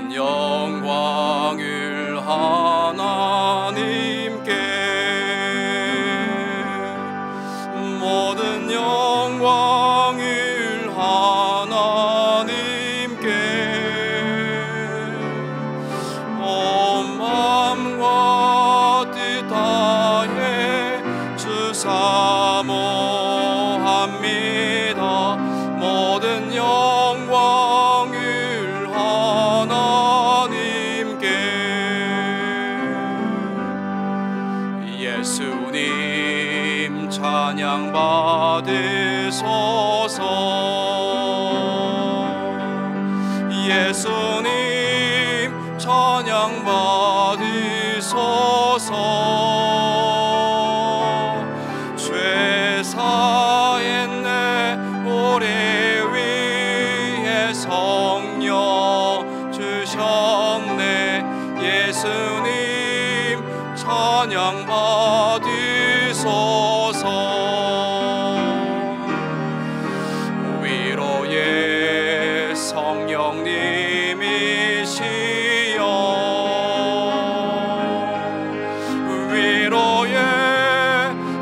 모든 영광을 하나님께, 모든 영광을 하나님께, 온 마음과 뜻 다해 주 사모합니다. 모든 영광을 하나님께. 예수님 찬양 받으소서. 예수님 찬양 받으소서. 죄 사했네 우리 위에 성령 주셨네. 예수님 찬양 받으소서. 위로의 성령님이시여, 위로의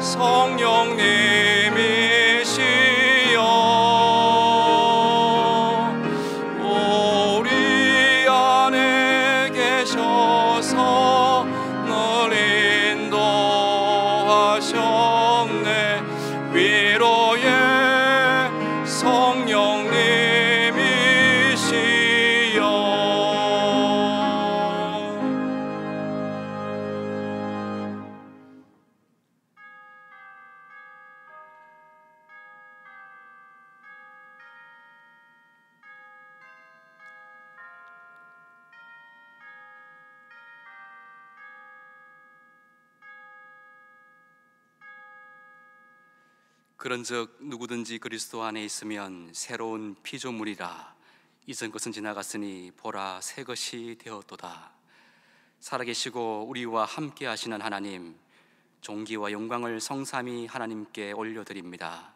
성령님이시여, 우리 안에 계셔서 늘 인도하셨네. 위로의 성령님이시여. 그런즉 누구든지 그리스도 안에 있으면 새로운 피조물이라. 이전 것은 지나갔으니 보라 새 것이 되었도다. 살아계시고 우리와 함께 하시는 하나님, 존귀와 영광을 성삼위 하나님께 올려드립니다.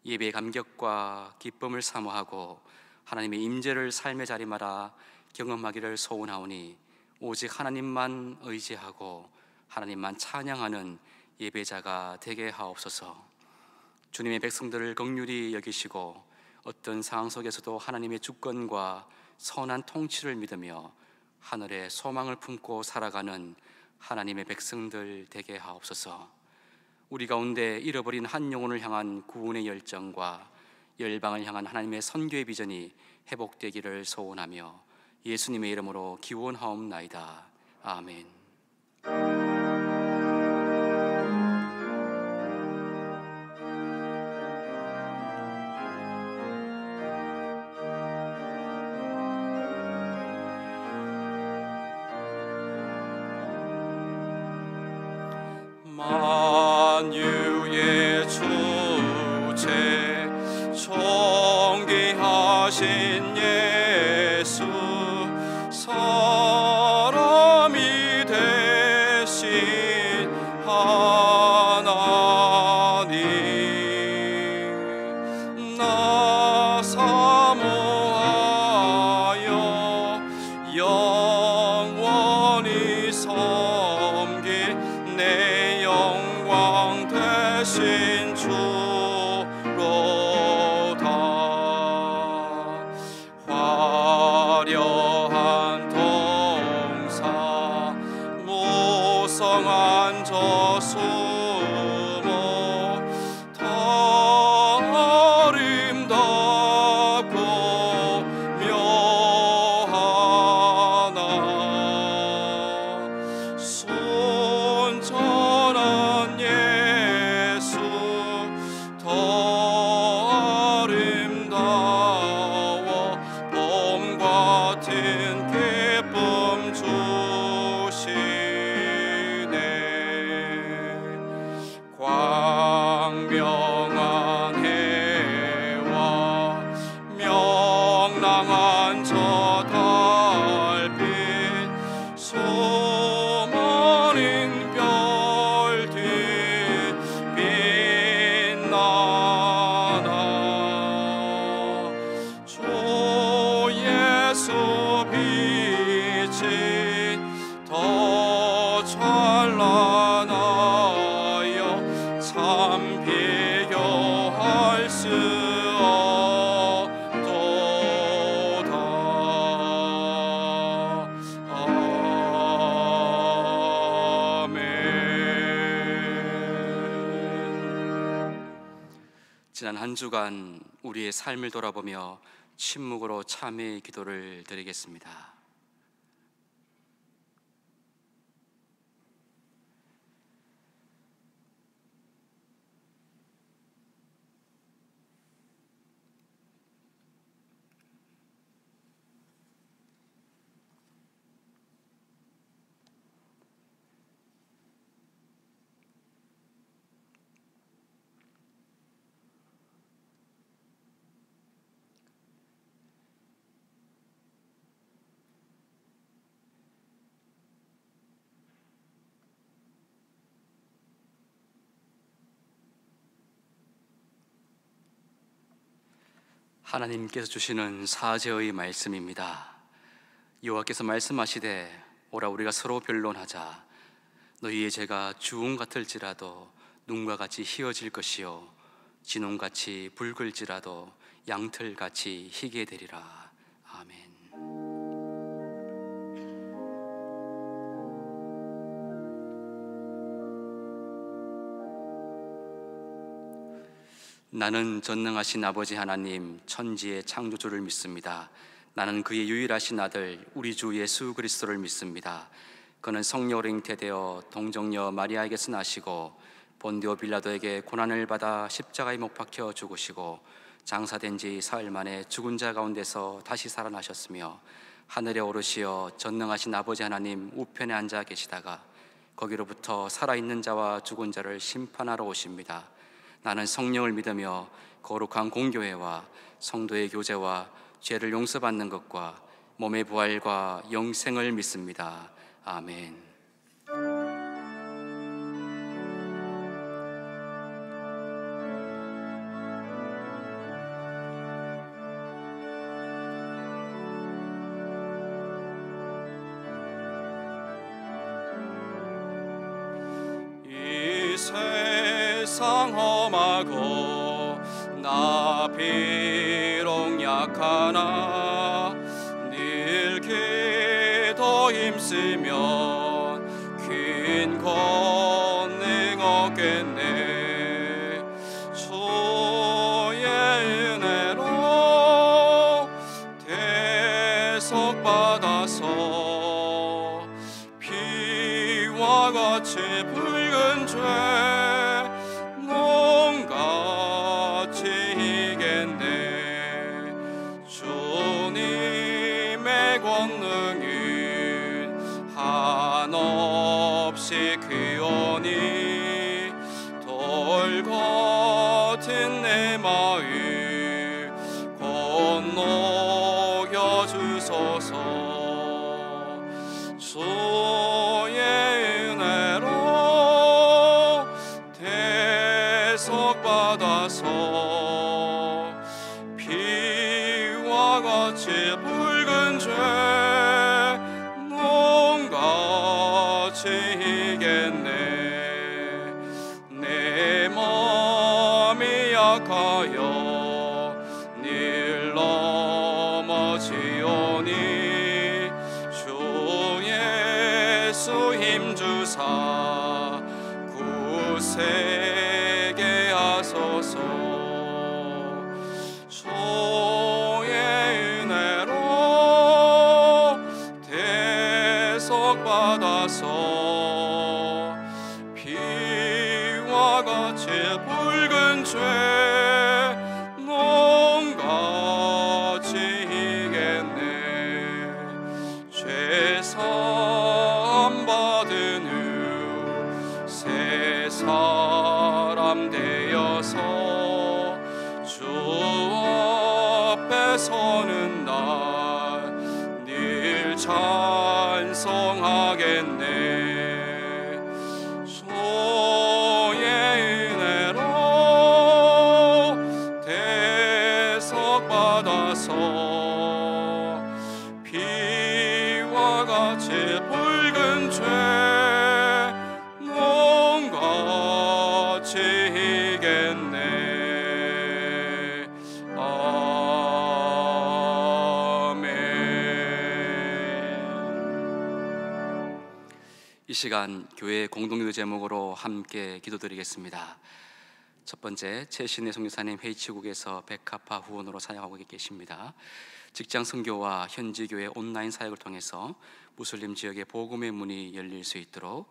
예배의 감격과 기쁨을 사모하고 하나님의 임재를 삶의 자리마다 경험하기를 소원하오니 오직 하나님만 의지하고 하나님만 찬양하는 예배자가 되게 하옵소서. 주님의 백성들을 긍휼히 여기시고 어떤 상황 속에서도 하나님의 주권과 선한 통치를 믿으며 하늘의 소망을 품고 살아가는 하나님의 백성들 되게 하옵소서. 우리 가운데 잃어버린 한 영혼을 향한 구원의 열정과 열방을 향한 하나님의 선교의 비전이 회복되기를 소원하며 예수님의 이름으로 기원하옵나이다. 아멘. 만유의 주체 존귀하신 예수, 사람이 되신 하나님, 나 사모하여 영원히 섬긴 내 영광 되신 주로다. 화려한 동사 무성한 저수모 더 아름답고 묘하나. 순전한 예수 더 아름다워 봄 같은 기쁨 주시네. 지난 한 주간 우리의 삶을 돌아보며 침묵으로 참회의 기도를 드리겠습니다. 하나님께서 주시는 사제의 말씀입니다. 여호와께서 말씀하시되 오라 우리가 서로 변론하자. 너희의 죄가 주홍 같을지라도 눈과 같이 희어질 것이요 진홍같이 붉을지라도 양털같이 희게 되리라. 아멘. 나는 전능하신 아버지 하나님 천지의 창조주를 믿습니다. 나는 그의 유일하신 아들 우리 주 예수 그리스도를 믿습니다. 그는 성령으로 잉태되어 동정녀 마리아에게서 나시고 본디오 빌라도에게 고난을 받아 십자가에 못 박혀 죽으시고 장사된 지 사흘 만에 죽은 자 가운데서 다시 살아나셨으며 하늘에 오르시어 전능하신 아버지 하나님 우편에 앉아 계시다가 거기로부터 살아있는 자와 죽은 자를 심판하러 오십니다. 나는 성령을 믿으며 거룩한 공교회와 성도의 교제와 죄를 용서받는 것과 몸의 부활과 영생을 믿습니다. 아멘. 이 세상 험하고 나 비록 약하나 늘 기도 힘쓰면 긴 권능 얻겠네. 주의 은혜로 대속받아서 피와 같이 붉은 죄 농같이 희겠네. 주님의 권능은 한없이 귀하니 돌 같은 내 마음 건너여 주소서. 주의 은혜로 대속받아서 피와 같이 붉은 죄 농같이 희겠네. 내 마음이 약하여 늘 넘어지오니 주 예수 힘주사 굳세게 하소서. 주의 은혜로 대속받아서 피와 같이 붉은 죄 농같이 희겠네. 죄사함 받은 후 새 사람 되어서 주 앞에 서는 날 늘 찬송하겠네. 주의 은혜로 대속받아서 피와 같이 붉은 죄 농같이 희겠네. 이 시간 교회 공동기도 제목으로 함께 기도드리겠습니다. 첫 번째, 최신의 선교사님 H국에서 백합화 후원으로 사역하고 계십니다. 직장 선교와 현지 교회 온라인 사역을 통해서 무슬림 지역의 복음의 문이 열릴 수 있도록,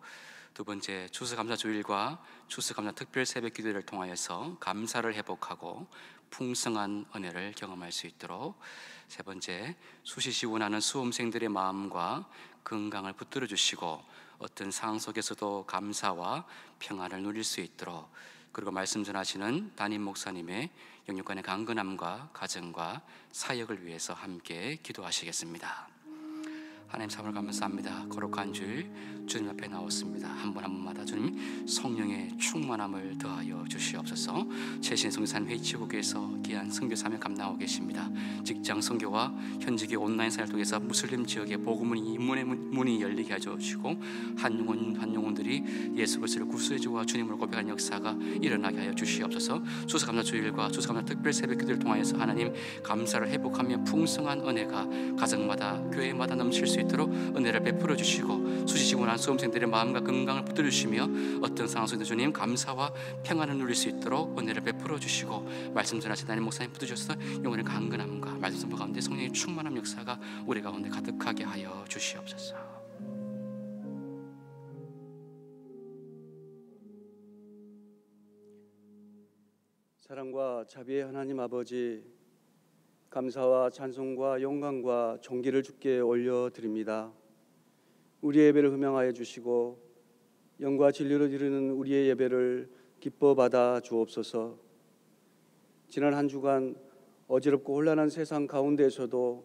두 번째, 추수감사 주일과 추수감사 특별 새벽 기도를 통하여서 감사를 회복하고 풍성한 은혜를 경험할 수 있도록, 세 번째, 수시시 원하는 수험생들의 마음과 건강을 붙들어 주시고 어떤 상황 속에서도 감사와 평안을 누릴 수 있도록, 그리고 말씀 전하시는 담임 목사님의 영육간의 강건함과 가정과 사역을 위해서 함께 기도하시겠습니다. 하나님 참을 감사합니다. 거룩한 주일 주님 앞에 나왔습니다. 한 분 한 분마다 주님 성령의 충만함을 더하여 주시옵소서. 최신 선교사님 H국에서 귀한 선교 사명 감당하고 계십니다. 직장 선교와 현지교 온라인 사역을 통해서 무슬림 지역의 복음의 문이 열리게 하여 주시고 한 영혼들이 예수 그리스도를 구세주와 주님으로 고백하는 역사가 일어나게 하여 주시옵소서. 추수감사 주일과 추수감사 특별 새벽 기도를 통하여서 하나님 감사를 회복하며 풍성한 은혜가 가정마다 교회마다 넘칠 수 있도록 은혜를 베풀어 주시고 수시시 원하는 수험생들의 마음과 건강을 붙들어 주시며 어떤 상황 속에서 주님 감사와 평안을 누릴 수 있도록 은혜를 베풀어 주시고 말씀 전하신 담임 목사님 붙들어 주셔서 영혼의 강건함과 말씀 선포 가운데 성령의 충만한 역사가 우리 가운데 가득하게 하여 주시옵소서. 사랑과 자비의 하나님 아버지, 감사와 찬송과 영광과 존귀를 주께 올려드립니다. 우리의 예배를 흠양하여 주시고 영과 진리로 드리는 우리의 예배를 기뻐 받아 주옵소서. 지난 한 주간 어지럽고 혼란한 세상 가운데에서도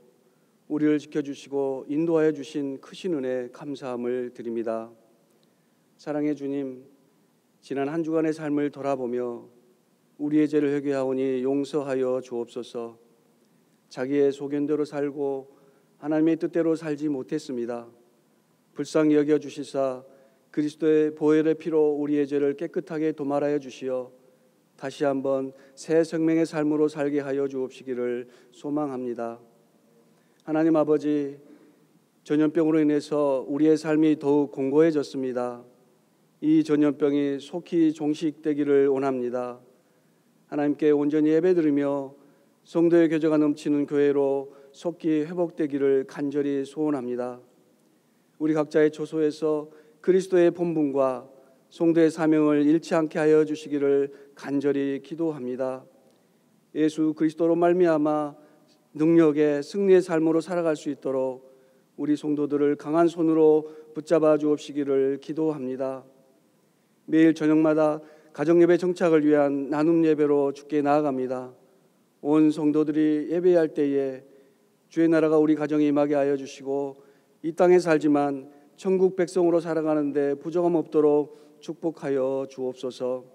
우리를 지켜주시고 인도하여 주신 크신 은혜 감사함을 드립니다. 사랑의 주님, 지난 한 주간의 삶을 돌아보며 우리의 죄를 회개하오니 용서하여 주옵소서. 자기의 소견대로 살고 하나님의 뜻대로 살지 못했습니다. 불쌍히 여겨 주시사 그리스도의 보혈의 피로 우리의 죄를 깨끗하게 도말하여 주시어 다시 한번 새 생명의 삶으로 살게 하여 주옵시기를 소망합니다. 하나님 아버지, 전염병으로 인해서 우리의 삶이 더욱 공고해졌습니다. 이 전염병이 속히 종식되기를 원합니다. 하나님께 온전히 예배드리며 성도의 교제가 넘치는 교회로 속히 회복되기를 간절히 소원합니다. 우리 각자의 초소에서 그리스도의 본분과 성도의 사명을 잃지 않게 하여 주시기를 간절히 기도합니다. 예수 그리스도로 말미암아 능력의 승리의 삶으로 살아갈 수 있도록 우리 성도들을 강한 손으로 붙잡아 주옵시기를 기도합니다. 매일 저녁마다 가정예배 정착을 위한 나눔 예배로 주께 나아갑니다. 온 성도들이 예배할 때에 주의 나라가 우리 가정에 임하게 하여 주시고 이 땅에 살지만 천국 백성으로 살아가는데 부족함 없도록 축복하여 주옵소서.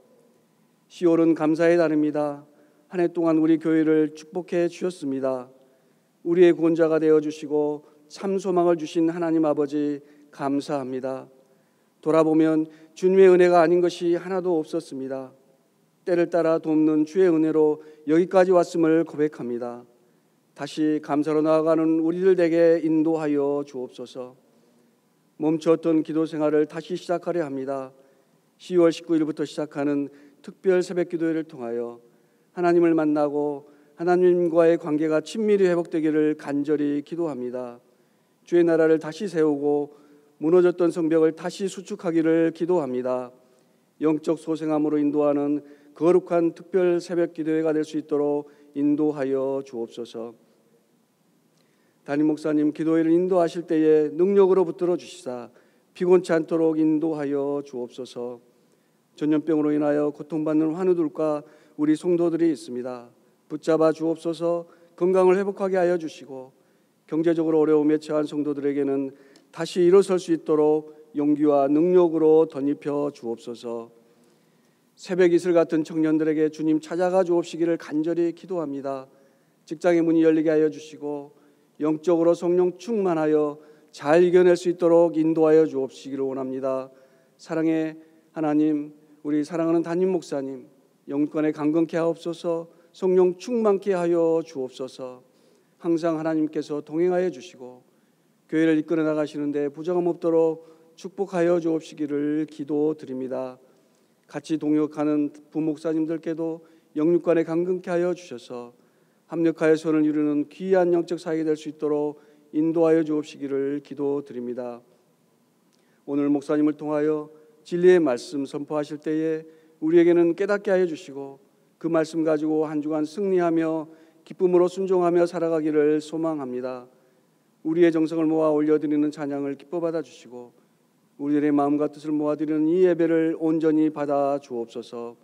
10월은 감사의 달입니다. 한 해 동안 우리 교회를 축복해 주셨습니다. 우리의 구원자가 되어 주시고 참 소망을 주신 하나님 아버지 감사합니다. 돌아보면 주님의 은혜가 아닌 것이 하나도 없었습니다. 때를 따라 돕는 주의 은혜로 여기까지 왔음을 고백합니다. 다시 감사로 나아가는 우리들 에게 인도하여 주옵소서. 멈추었던 기도 생활을 다시 시작하려 합니다. 10월 19일부터 시작하는 특별 새벽 기도회를 통하여 하나님을 만나고 하나님과의 관계가 친밀히 회복되기를 간절히 기도합니다. 주의 나라를 다시 세우고 무너졌던 성벽을 다시 수축하기를 기도합니다. 영적 소생함으로 인도하는 거룩한 특별 새벽 기도회가 될 수 있도록 인도하여 주옵소서. 담임 목사님 기도회를 인도하실 때에 능력으로 붙들어 주시사 피곤치 않도록 인도하여 주옵소서. 전염병으로 인하여 고통받는 환우들과 우리 성도들이 있습니다. 붙잡아 주옵소서. 건강을 회복하게 하여 주시고 경제적으로 어려움에 처한 성도들에게는 다시 일어설 수 있도록 용기와 능력으로 덧입혀 주옵소서. 새벽 이슬 같은 청년들에게 주님 찾아가 주옵시기를 간절히 기도합니다. 직장의 문이 열리게 하여 주시고 영적으로 성령 충만하여 잘 이겨낼 수 있도록 인도하여 주옵시기를 원합니다. 사랑의 하나님, 우리 사랑하는 담임 목사님 영권에 강건케 하옵소서. 성령 충만케 하여 주옵소서. 항상 하나님께서 동행하여 주시고 교회를 이끌어 나가시는데 부정함 없도록 축복하여 주옵시기를 기도드립니다. 같이 동역하는 부목사님들께도 영육간에 강건케 하여 주셔서 합력하여 선을 이루는 귀한 영적 사역이 될 수 있도록 인도하여 주옵시기를 기도드립니다. 오늘 목사님을 통하여 진리의 말씀 선포하실 때에 우리에게는 깨닫게 하여 주시고 그 말씀 가지고 한 주간 승리하며 기쁨으로 순종하며 살아가기를 소망합니다. 우리의 정성을 모아 올려드리는 찬양을 기뻐 받아 주시고 우리들의 마음과 뜻을 모아드리는 이 예배를 온전히 받아 주옵소서.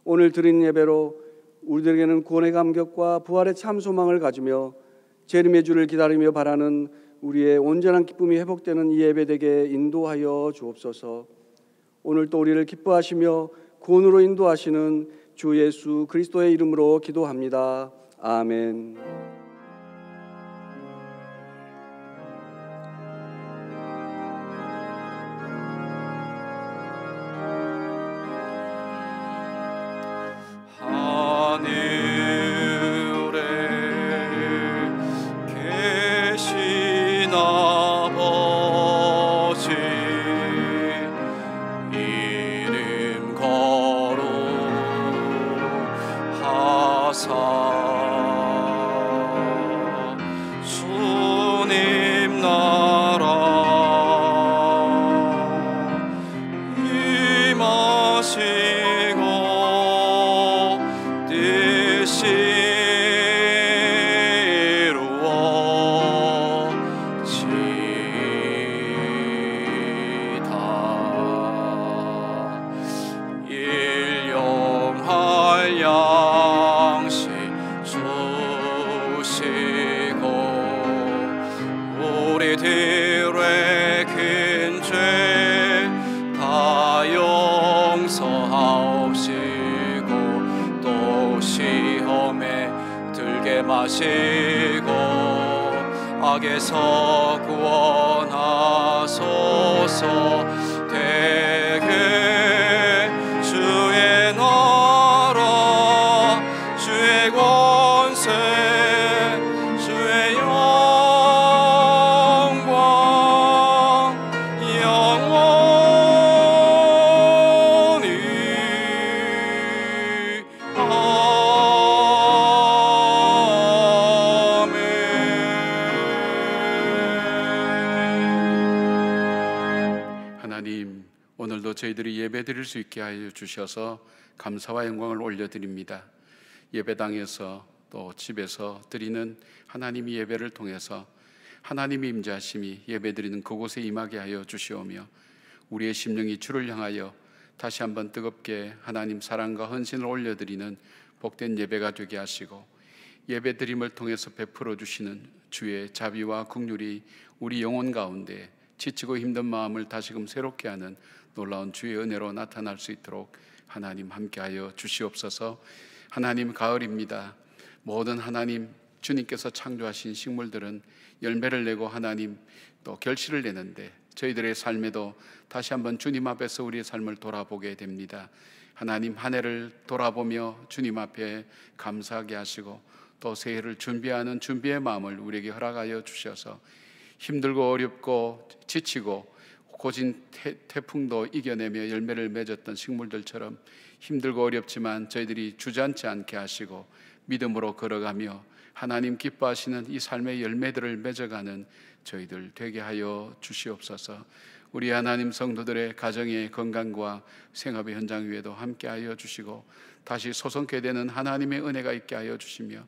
오늘 드린 예배로 우리들에게는 구원의 감격과 부활의 참 소망을 가지며 재림의 주를 기다리며 바라는 우리의 온전한 기쁨이 회복되는 이 예배되게 인도하여 주옵소서. 오늘 또 우리를 기뻐하시며 구원으로 인도하시는 주 예수 그리스도의 이름으로 기도합니다. 아멘. 마시고 악에서 구원하소서. 되게 주의 나라 주의 권세 주의 영광 영원히 오늘도 저희들이 예배 드릴 수 있게 하여 주셔서 감사와 영광을 올려드립니다. 예배당에서 또 집에서 드리는 하나님의 예배를 통해서 하나님의 임재하심이 예배 드리는 그곳에 임하게 하여 주시오며 우리의 심령이 주를 향하여 다시 한번 뜨겁게 하나님 사랑과 헌신을 올려드리는 복된 예배가 되게 하시고 예배 드림을 통해서 베풀어 주시는 주의 자비와 긍휼이 우리 영혼 가운데 지치고 힘든 마음을 다시금 새롭게 하는 놀라운 주의 은혜로 나타날 수 있도록 하나님 함께하여 주시옵소서. 하나님, 가을입니다. 모든 하나님 주님께서 창조하신 식물들은 열매를 내고 하나님 또 결실을 내는데 저희들의 삶에도 다시 한번 주님 앞에서 우리의 삶을 돌아보게 됩니다. 하나님, 한 해를 돌아보며 주님 앞에 감사하게 하시고 또 새해를 준비하는 준비의 마음을 우리에게 허락하여 주셔서 힘들고 어렵고 지치고 고진 태풍도 이겨내며 열매를 맺었던 식물들처럼 힘들고 어렵지만 저희들이 주저앉지 않게 하시고 믿음으로 걸어가며 하나님 기뻐하시는 이 삶의 열매들을 맺어가는 저희들 되게 하여 주시옵소서. 우리 하나님 성도들의 가정의 건강과 생업의 현장 위에도 함께 하여 주시고 다시 소성케 되는 하나님의 은혜가 있게 하여 주시며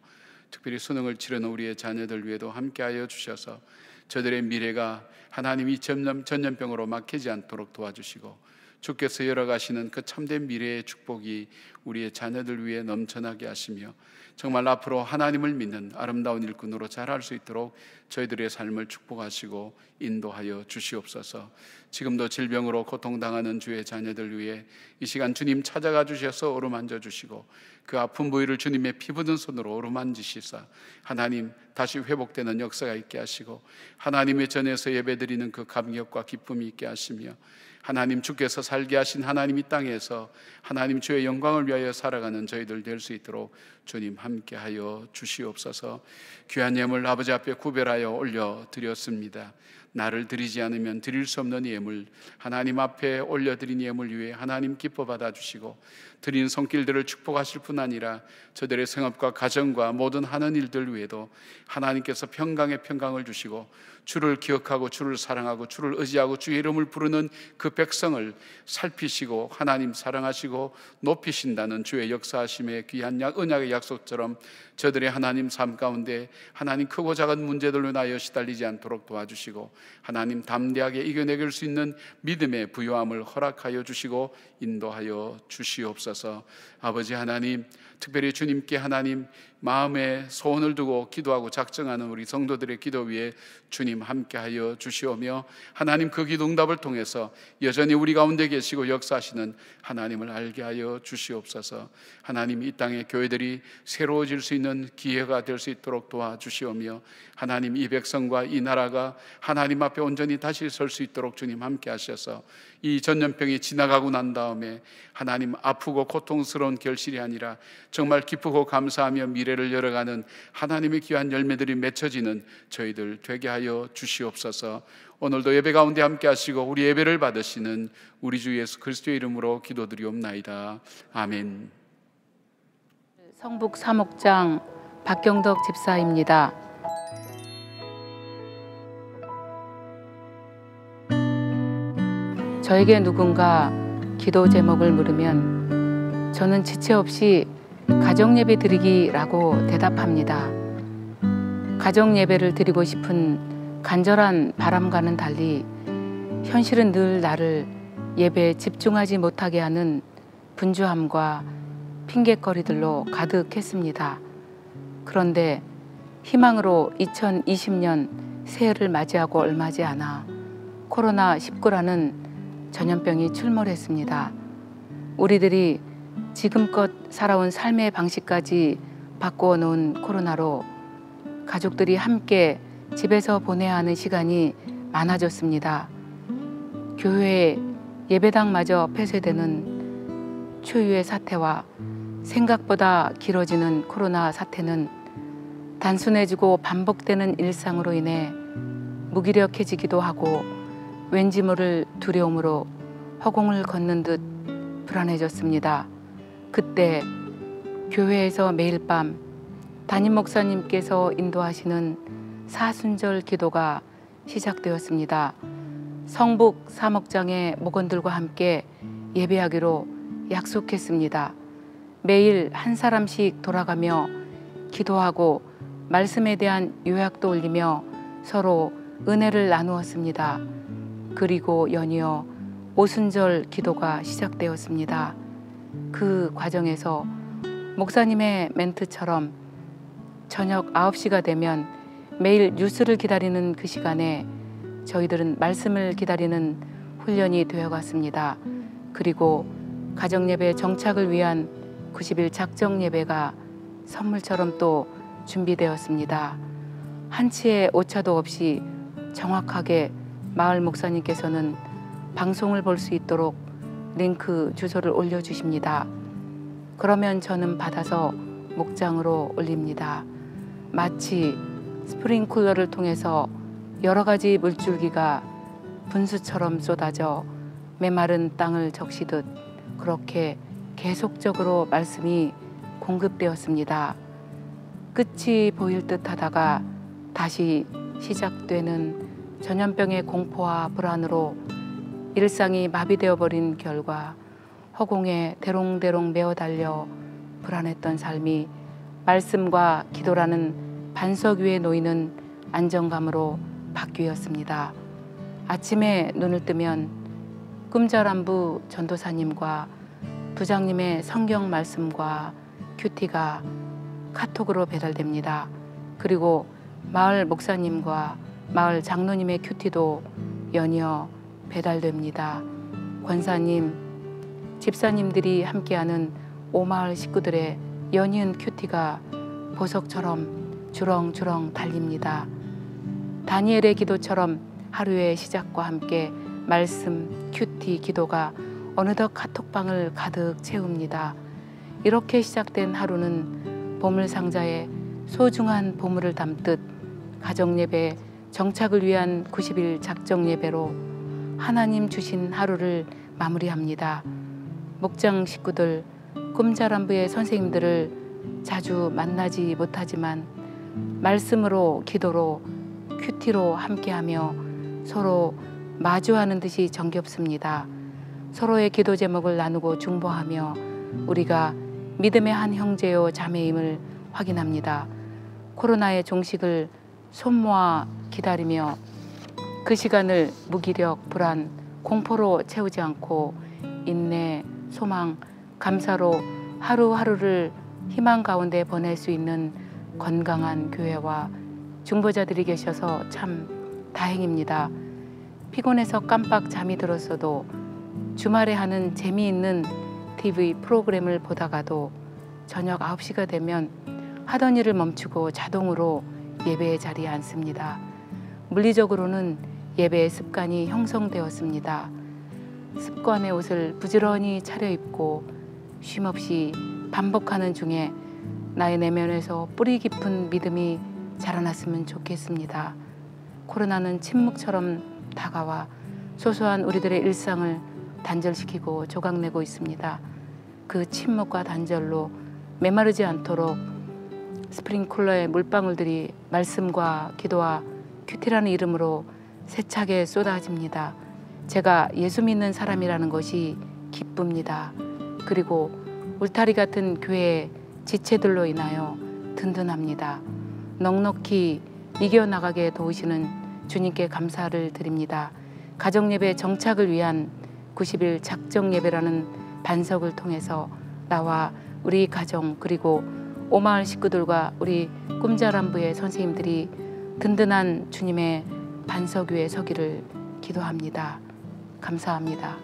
특별히 수능을 치르는 우리의 자녀들 위에도 함께 하여 주셔서 저들의 미래가 하나님이 전염병으로 막히지 않도록 도와주시고 주께서 열어가시는 그 참된 미래의 축복이 우리의 자녀들 위해 넘쳐나게 하시며 정말 앞으로 하나님을 믿는 아름다운 일꾼으로 자랄 수 있도록 저희들의 삶을 축복하시고 인도하여 주시옵소서. 지금도 질병으로 고통당하는 주의 자녀들 위해 이 시간 주님 찾아가 주셔서 어루만져 주시고 그 아픈 부위를 주님의 피 묻은 손으로 어루만지시사 하나님 다시 회복되는 역사가 있게 하시고 하나님의 전에서 예배드리는 그 감격과 기쁨이 있게 하시며 하나님 주께서 살게 하신 하나님 이 땅에서 하나님 주의 영광을 위하여 살아가는 저희들 될 수 있도록 주님 함께하여 주시옵소서. 귀한 예물 아버지 앞에 구별하여 올려드렸습니다. 나를 드리지 않으면 드릴 수 없는 예물, 하나님 앞에 올려드린 예물 위에 하나님 기뻐 받아주시고 드린 손길들을 축복하실 뿐 아니라 저들의 생업과 가정과 모든 하는 일들 위에도 하나님께서 평강의 평강을 주시고 주를 기억하고 주를 사랑하고 주를 의지하고 주의 이름을 부르는 그 백성을 살피시고 하나님 사랑하시고 높이신다는 주의 역사하심의 귀한 언약의 약속처럼 저들의 하나님 삶 가운데 하나님 크고 작은 문제들로 인하여 시달리지 않도록 도와주시고 하나님 담대하게 이겨내길 수 있는 믿음의 부요함을 허락하여 주시고 인도하여 주시옵소서. 아버지 하나님, 특별히 주님께 하나님 마음에 소원을 두고 기도하고 작정하는 우리 성도들의 기도 위에 주님 함께하여 주시오며 하나님 그 기도 응답을 통해서 여전히 우리 가운데 계시고 역사하시는 하나님을 알게 하여 주시옵소서. 하나님 이 땅의 교회들이 새로워질 수 있는 기회가 될 수 있도록 도와주시오며 하나님 이 백성과 이 나라가 하나님 앞에 온전히 다시 설 수 있도록 주님 함께 하셔서 이 전염병이 지나가고 난 다음에 하나님 아프고 고통스러운 결실이 아니라 정말 기쁘고 감사하며 미래를 열어가는 하나님의 귀한 열매들이 맺혀지는 저희들 되게 하여 주시옵소서. 오늘도 예배 가운데 함께 하시고 우리 예배를 받으시는 우리 주 예수 그리스도의 이름으로 기도드리옵나이다. 아멘. 성북 사목장 박경덕 집사입니다. 저에게 누군가 기도 제목을 물으면 저는 지체 없이 가정예배 드리기라고 대답합니다. 가정예배를 드리고 싶은 간절한 바람과는 달리 현실은 늘 나를 예배에 집중하지 못하게 하는 분주함과 핑계거리들로 가득했습니다. 그런데 희망으로 2020년 새해를 맞이하고 얼마지 않아 코로나19라는 전염병이 출몰했습니다. 우리들이 지금껏 살아온 삶의 방식까지 바꾸어 놓은 코로나로 가족들이 함께 집에서 보내야 하는 시간이 많아졌습니다. 교회 예배당마저 폐쇄되는 초유의 사태와 생각보다 길어지는 코로나 사태는 단순해지고 반복되는 일상으로 인해 무기력해지기도 하고 왠지 모를 두려움으로 허공을 걷는 듯 불안해졌습니다. 그때 교회에서 매일 밤 담임 목사님께서 인도하시는 사순절 기도가 시작되었습니다. 성북 사목장의 목원들과 함께 예배하기로 약속했습니다. 매일 한 사람씩 돌아가며 기도하고 말씀에 대한 요약도 올리며 서로 은혜를 나누었습니다. 그리고 연이어 오순절 기도가 시작되었습니다. 그 과정에서 목사님의 멘트처럼 저녁 9시가 되면 매일 뉴스를 기다리는 그 시간에 저희들은 말씀을 기다리는 훈련이 되어갔습니다. 그리고 가정예배 정착을 위한 90일 작정예배가 선물처럼 또 준비되었습니다. 한치의 오차도 없이 정확하게 마을 목사님께서는 방송을 볼 수 있도록 링크 주소를 올려주십니다. 그러면 저는 받아서 목장으로 올립니다. 마치 스프링클러를 통해서 여러 가지 물줄기가 분수처럼 쏟아져 메마른 땅을 적시듯 그렇게 계속적으로 말씀이 공급되었습니다. 끝이 보일 듯 하다가 다시 시작되는 전염병의 공포와 불안으로 일상이 마비되어 버린 결과 허공에 대롱대롱 메어 달려 불안했던 삶이 말씀과 기도라는 반석 위에 놓이는 안정감으로 바뀌었습니다. 아침에 눈을 뜨면 꿈자람부 전도사님과 부장님의 성경 말씀과 큐티가 카톡으로 배달됩니다. 그리고 마을 목사님과 마을 장로님의 큐티도 연이어 배달됩니다. 권사님, 집사님들이 함께하는 오마을 식구들의 연이은 큐티가 보석처럼 주렁주렁 달립니다. 다니엘의 기도처럼 하루의 시작과 함께 말씀, 큐티, 기도가 어느덧 카톡방을 가득 채웁니다. 이렇게 시작된 하루는 보물상자에 소중한 보물을 담듯 가정예배 정착을 위한 90일 작정 예배로 하나님 주신 하루를 마무리합니다. 목장 식구들, 꿈자람부의 선생님들을 자주 만나지 못하지만 말씀으로, 기도로, 큐티로 함께하며 서로 마주하는 듯이 정겹습니다. 서로의 기도 제목을 나누고 중보하며 우리가 믿음의 한 형제요 자매임을 확인합니다. 코로나의 종식을 손모아 기다리며 그 시간을 무기력, 불안, 공포로 채우지 않고 인내, 소망, 감사로 하루하루를 희망 가운데 보낼 수 있는 건강한 교회와 중보자들이 계셔서 참 다행입니다. 피곤해서 깜빡 잠이 들었어도 주말에 하는 재미있는 TV 프로그램을 보다가도 저녁 9시가 되면 하던 일을 멈추고 자동으로 예배의 자리에 앉습니다. 물리적으로는 예배의 습관이 형성되었습니다. 습관의 옷을 부지런히 차려입고 쉼없이 반복하는 중에 나의 내면에서 뿌리 깊은 믿음이 자라났으면 좋겠습니다. 코로나는 침묵처럼 다가와 소소한 우리들의 일상을 단절시키고 조각내고 있습니다. 그 침묵과 단절로 메마르지 않도록 스프링클러의 물방울들이 말씀과 기도와 큐티라는 이름으로 세차게 쏟아집니다. 제가 예수 믿는 사람이라는 것이 기쁩니다. 그리고 울타리 같은 교회의 지체들로 인하여 든든합니다. 넉넉히 이겨나가게 도우시는 주님께 감사를 드립니다. 가정예배 정착을 위한 90일 작정예배라는 반석을 통해서 나와 우리 가정 그리고 오마을 식구들과 우리 꿈자람부의 선생님들이 든든한 주님의 반석 위에 서기를 기도합니다. 감사합니다.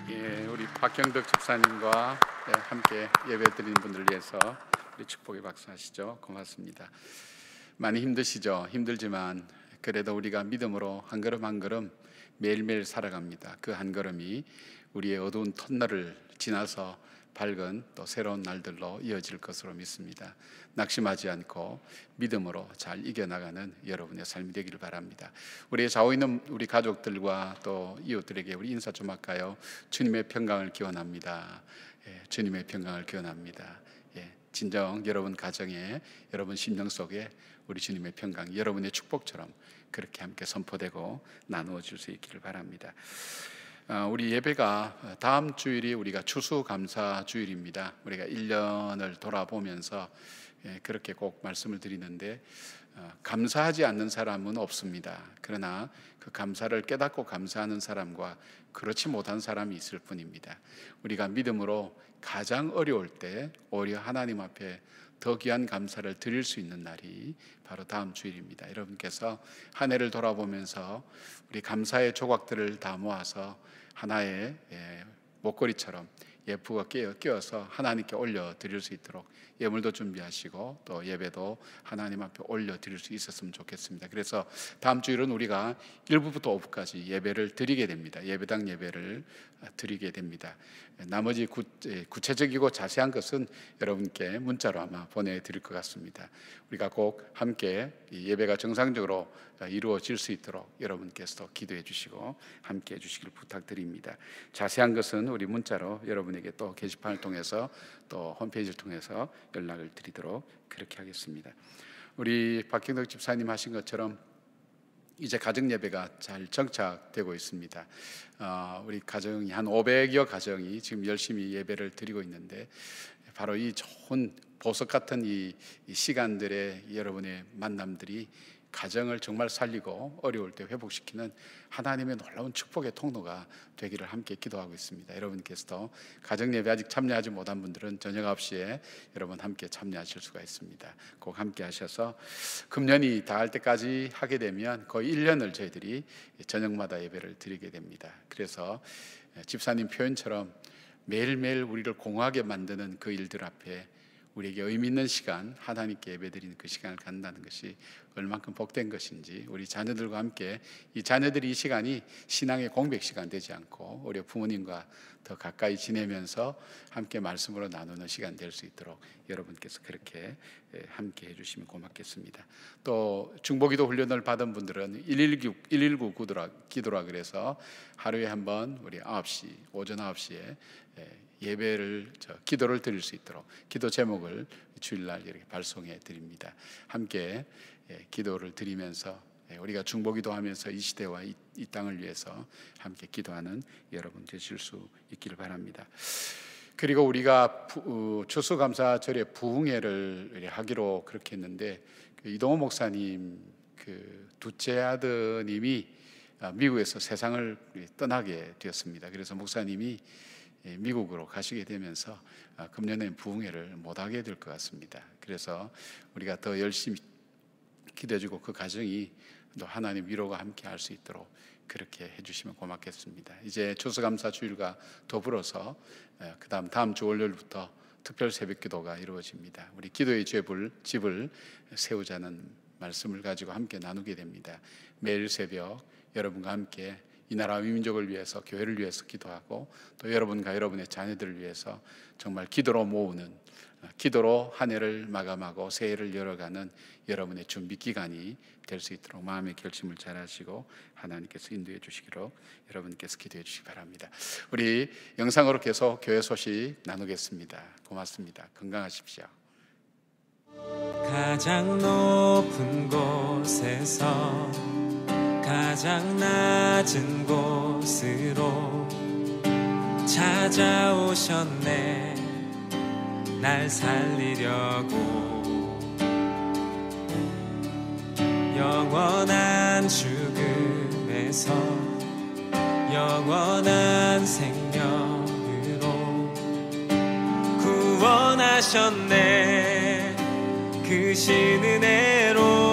예, 우리 박경덕 집사님과 함께 예배드리는 분들을 위해서 우리 축복의 박수 하시죠. 고맙습니다. 많이 힘드시죠? 힘들지만 그래도 우리가 믿음으로 한 걸음 한 걸음 매일매일 살아갑니다. 그 한 걸음이 우리의 어두운 터널을 지나서 밝은 또 새로운 날들로 이어질 것으로 믿습니다. 낙심하지 않고 믿음으로 잘 이겨나가는 여러분의 삶이 되기를 바랍니다. 우리 좌우 있는 우리 가족들과 또 이웃들에게 우리 인사 좀 할까요? 주님의 평강을 기원합니다. 예, 주님의 평강을 기원합니다. 예, 진정 여러분 가정에, 여러분 심령 속에 우리 주님의 평강, 여러분의 축복처럼 그렇게 함께 선포되고 나누어질 수 있기를 바랍니다. 우리 예배가 다음 주일이 우리가 추수감사 주일입니다. 우리가 1년을 돌아보면서 그렇게 꼭 말씀을 드리는데 감사하지 않는 사람은 없습니다. 그러나 그 감사를 깨닫고 감사하는 사람과 그렇지 못한 사람이 있을 뿐입니다. 우리가 믿음으로 가장 어려울 때 오히려 하나님 앞에 더 귀한 감사를 드릴 수 있는 날이 바로 다음 주일입니다. 여러분께서 한 해를 돌아보면서 우리 감사의 조각들을 다 모아서 하나의 목걸이처럼 예쁘게 끼워서 하나님께 올려드릴 수 있도록 예물도 준비하시고 또 예배도 하나님 앞에 올려드릴 수 있었으면 좋겠습니다. 그래서 다음 주일은 우리가 1부부터 5부까지 예배를 드리게 됩니다. 예배당 예배를 드리게 됩니다. 나머지 구체적이고 자세한 것은 여러분께 문자로 아마 보내드릴 것 같습니다. 우리가 꼭 함께 이 예배가 정상적으로 이루어질 수 있도록 여러분께서도 기도해 주시고 함께 해 주시길 부탁드립니다. 자세한 것은 우리 문자로 여러분에게 또 게시판을 통해서 또 홈페이지를 통해서 연락을 드리도록 그렇게 하겠습니다. 우리 박경덕 집사님 하신 것처럼 이제 가정 예배가 잘 정착되고 있습니다. 우리 가정이 한 500여 가정이 지금 열심히 예배를 드리고 있는데 바로 이 좋은 보석 같은 이 시간들의 여러분의 만남들이 가정을 정말 살리고 어려울 때 회복시키는 하나님의 놀라운 축복의 통로가 되기를 함께 기도하고 있습니다. 여러분께서도 가정예배 아직 참여하지 못한 분들은 저녁 9시에 여러분 함께 참여하실 수가 있습니다. 꼭 함께 하셔서 금년이 다할 때까지 하게 되면 거의 1년을 저희들이 저녁마다 예배를 드리게 됩니다. 그래서 집사님 표현처럼 매일매일 우리를 공허하게 만드는 그 일들 앞에 우리에게 의미 있는 시간, 하나님께 예배드리는 그 시간을 갖는다는 것이 얼만큼 복된 것인지, 우리 자녀들과 함께 이 자녀들이 이 시간이 신앙의 공백 시간 되지 않고 우리 부모님과 더 가까이 지내면서 함께 말씀으로 나누는 시간 될 수 있도록 여러분께서 그렇게 함께 해주시면 고맙겠습니다. 또 중보기도 훈련을 받은 분들은 119 기도라 그래서 하루에 한 번 우리 9시, 오전 9시에 예배를 기도를 드릴 수 있도록 기도 제목을 주일날 이렇게 발송해 드립니다. 함께 기도를 드리면서 우리가 중보기도하면서 이 시대와 이 땅을 위해서 함께 기도하는 여러분 되실 수 있기를 바랍니다. 그리고 우리가 추수감사절에 부흥회를 하기로 그렇게 했는데, 이동호 목사님 그 둘째 아드님이 미국에서 세상을 떠나게 되었습니다. 그래서 목사님이 미국으로 가시게 되면서 금년에 부흥회를 못하게 될 것 같습니다. 그래서 우리가 더 열심히 기도해주고 그 가정이 또 하나님 위로가 함께 할 수 있도록 그렇게 해주시면 고맙겠습니다. 이제 추수감사 주일과 더불어서 다음 주 월요일부터 특별 새벽기도가 이루어집니다. 우리 기도의 집을 세우자는 말씀을 가지고 함께 나누게 됩니다. 매일 새벽 여러분과 함께 이 나라와 민족을 위해서, 교회를 위해서 기도하고 또 여러분과 여러분의 자녀들을 위해서 정말 기도로 모으는, 기도로 한 해를 마감하고 새해를 열어가는 여러분의 준비 기간이 될 수 있도록 마음의 결심을 잘 하시고 하나님께서 인도해 주시기로 여러분께서 기도해 주시기 바랍니다. 우리 영상으로 계속 교회 소식 나누겠습니다. 고맙습니다. 건강하십시오. 가장 높은 곳에서 가장 낮은 곳으로 찾아오셨네. 날 살리려고 영원한 죽음에서 영원한 생명으로 구원하셨네. 그 신은혜로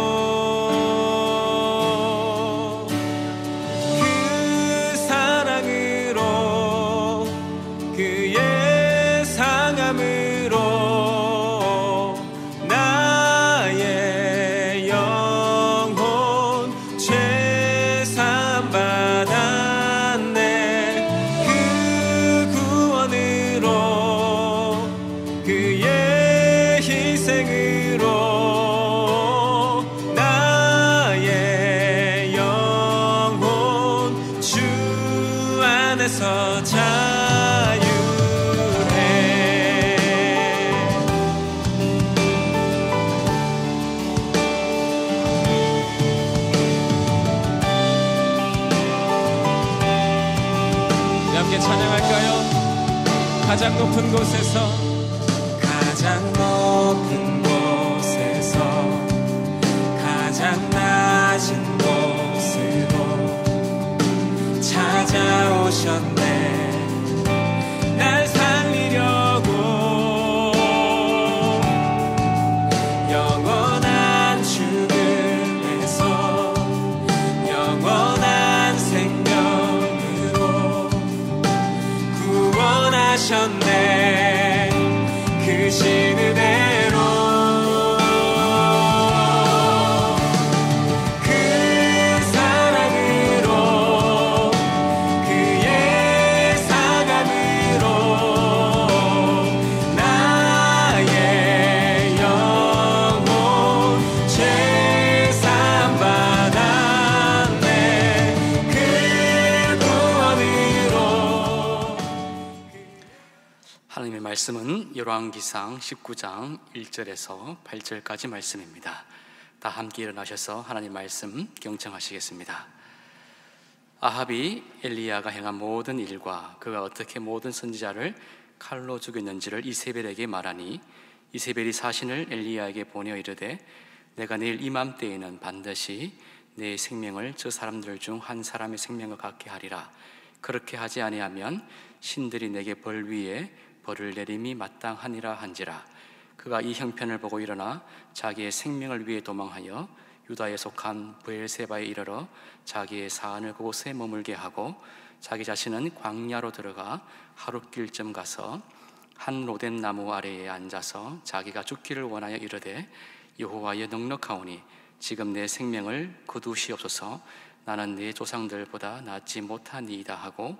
가장 높은 곳에서 가장 높은 곳에서 가장 낮은 곳으로 찾아오셨네. 날 살리려고 영원한 죽음에서 영원한 생명으로 구원하셨네. 그 신은혜로 말씀은 열왕기상 19장 1절에서 8절까지 말씀입니다. 다 함께 일어나셔서 하나님 말씀 경청하시겠습니다. 아합이 엘리야가 행한 모든 일과 그가 어떻게 모든 선지자를 칼로 죽였는지를 이세벨에게 말하니 이세벨이 사신을 엘리야에게 보내어 이르되 내가 내일 이맘때에는 반드시 내 생명을 저 사람들 중 한 사람의 생명과 같게 하리라. 그렇게 하지 아니하면 신들이 내게 벌 위에 벌을 내림이 마땅하니라 한지라. 그가 이 형편을 보고 일어나 자기의 생명을 위해 도망하여 유다에 속한 브엘세바에 이르러 자기의 사안을 그곳에 머물게 하고 자기 자신은 광야로 들어가 하룻길쯤 가서 한 로뎀 나무 아래에 앉아서 자기가 죽기를 원하여 이르되 여호와여 넉넉하오니 지금 내 생명을 거두시옵소서. 나는 내 조상들보다 낫지 못하니이다 하고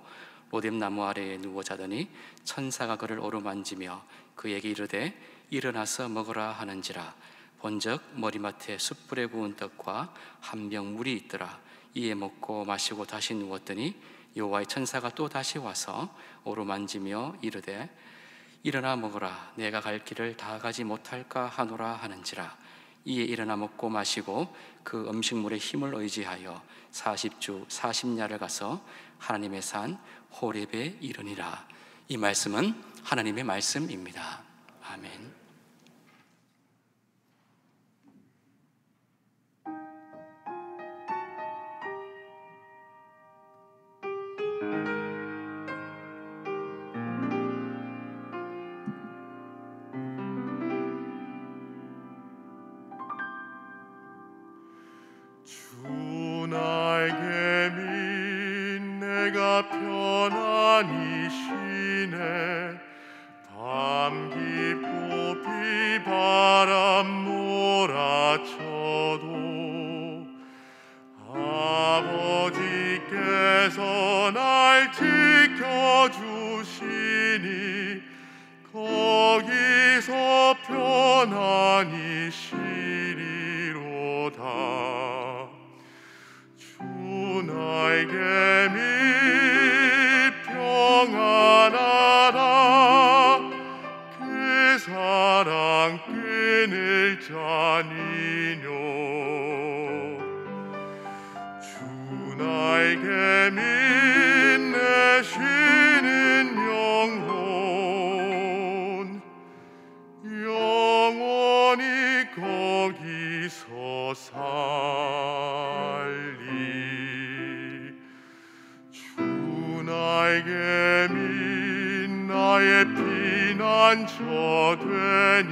로뎀 나무 아래에 누워 자더니 천사가 그를 어루만지며 그에게 이르되 일어나서 먹으라 하는지라. 본즉 머리맡에 숯불에 구운 떡과 한 병 물이 있더라. 이에 먹고 마시고 다시 누웠더니 여호와의 천사가 또 다시 와서 어루만지며 이르되 일어나 먹으라. 내가 갈 길을 다 가지 못할까 하노라 하는지라. 이에 일어나 먹고 마시고 그 음식물의 힘을 의지하여 40주 40야를 가서 하나님의 산 호렙에 이르니라. 이 말씀은 하나님의 말씀입니다. 아멘. 주 나에게 믿 내가 편안히 쉬네. 밤 깊고 비바람 몰아쳐도 아버지께서 날 지켜주시니 거기서 편안히 쉬리로다. 주 나에게 및 평안하라. 그 사랑 끊을 자니뇨. 주 나에게 및 내쉬는 영원히 거기서 살리. 주 나에게 및 나의 피난처 되니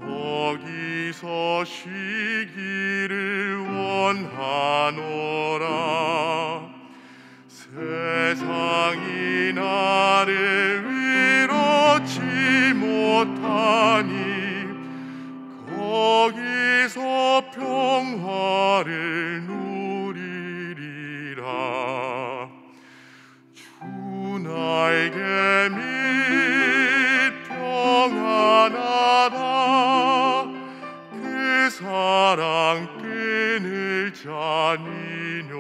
거기서 쉬기를 원하노라. 세상이 나를 위로치 못하니 거기서 평화를 누리리라. 주 나에게 및 평안하다. 그 사랑 끊을 자니뇨.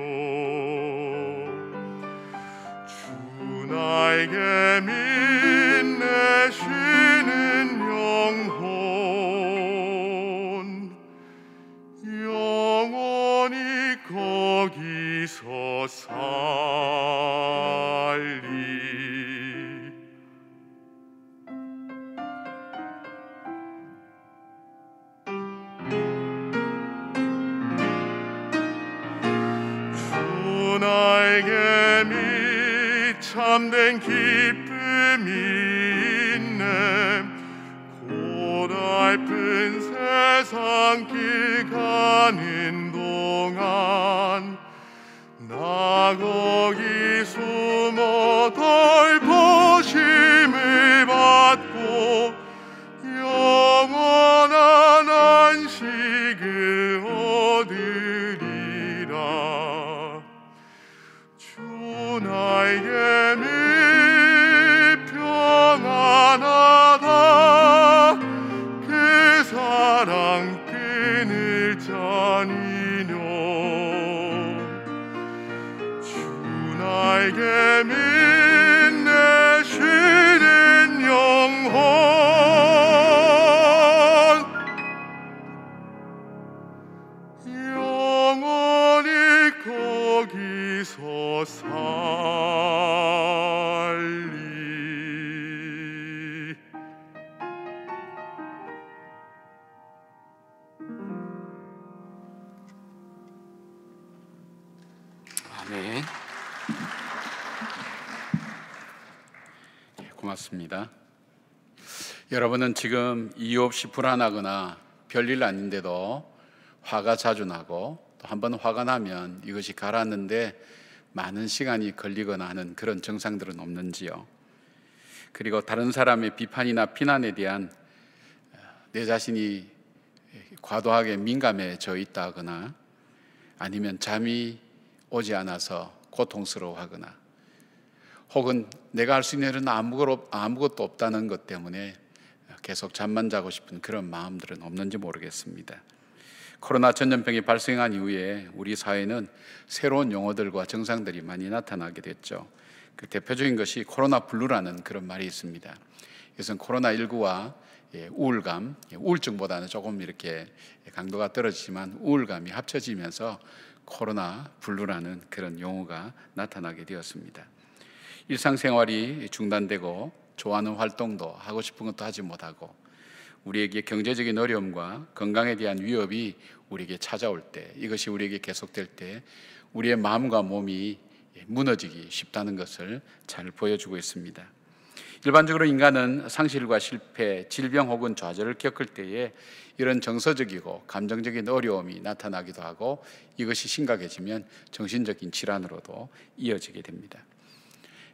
주 나에게 및 내쉬는 영원히 거기서 살리. 주 나에게 및 참된 기쁨이 있네. 고달픈 세상 길 가는 동안 나 거기 숨어 덜 보심을 받고 영원한 안식을 얻으리라. 주 나에게 및 평안하다. 그 사랑 끊을 자니뇨. 주 나에게 및 내쉬는 영원히 거기서 살리. 아멘. 고맙습니다. 여러분은 지금 이유 없이 불안하거나 별일 아닌데도 화가 자주 나고 또 한번 화가 나면 이것이 가라앉는데 많은 시간이 걸리거나 하는 그런 증상들은 없는지요? 그리고 다른 사람의 비판이나 비난에 대한 내 자신이 과도하게 민감해져 있다거나 아니면 잠이 오지 않아서 고통스러워하거나 혹은 내가 할 수 있는 일은 아무것도 없다는 것 때문에 계속 잠만 자고 싶은 그런 마음들은 없는지 모르겠습니다. 코로나 전염병이 발생한 이후에 우리 사회는 새로운 용어들과 증상들이 많이 나타나게 됐죠. 그 대표적인 것이 코로나 블루라는 그런 말이 있습니다. 이것은 코로나19와 우울감, 우울증보다는 조금 이렇게 강도가 떨어지지만 우울감이 합쳐지면서 코로나 블루라는 그런 용어가 나타나게 되었습니다. 일상생활이 중단되고 좋아하는 활동도 하고 싶은 것도 하지 못하고 우리에게 경제적인 어려움과 건강에 대한 위협이 우리에게 찾아올 때, 이것이 우리에게 계속될 때 우리의 마음과 몸이 무너지기 쉽다는 것을 잘 보여주고 있습니다. 일반적으로 인간은 상실과 실패, 질병 혹은 좌절을 겪을 때에 이런 정서적이고 감정적인 어려움이 나타나기도 하고 이것이 심각해지면 정신적인 질환으로도 이어지게 됩니다.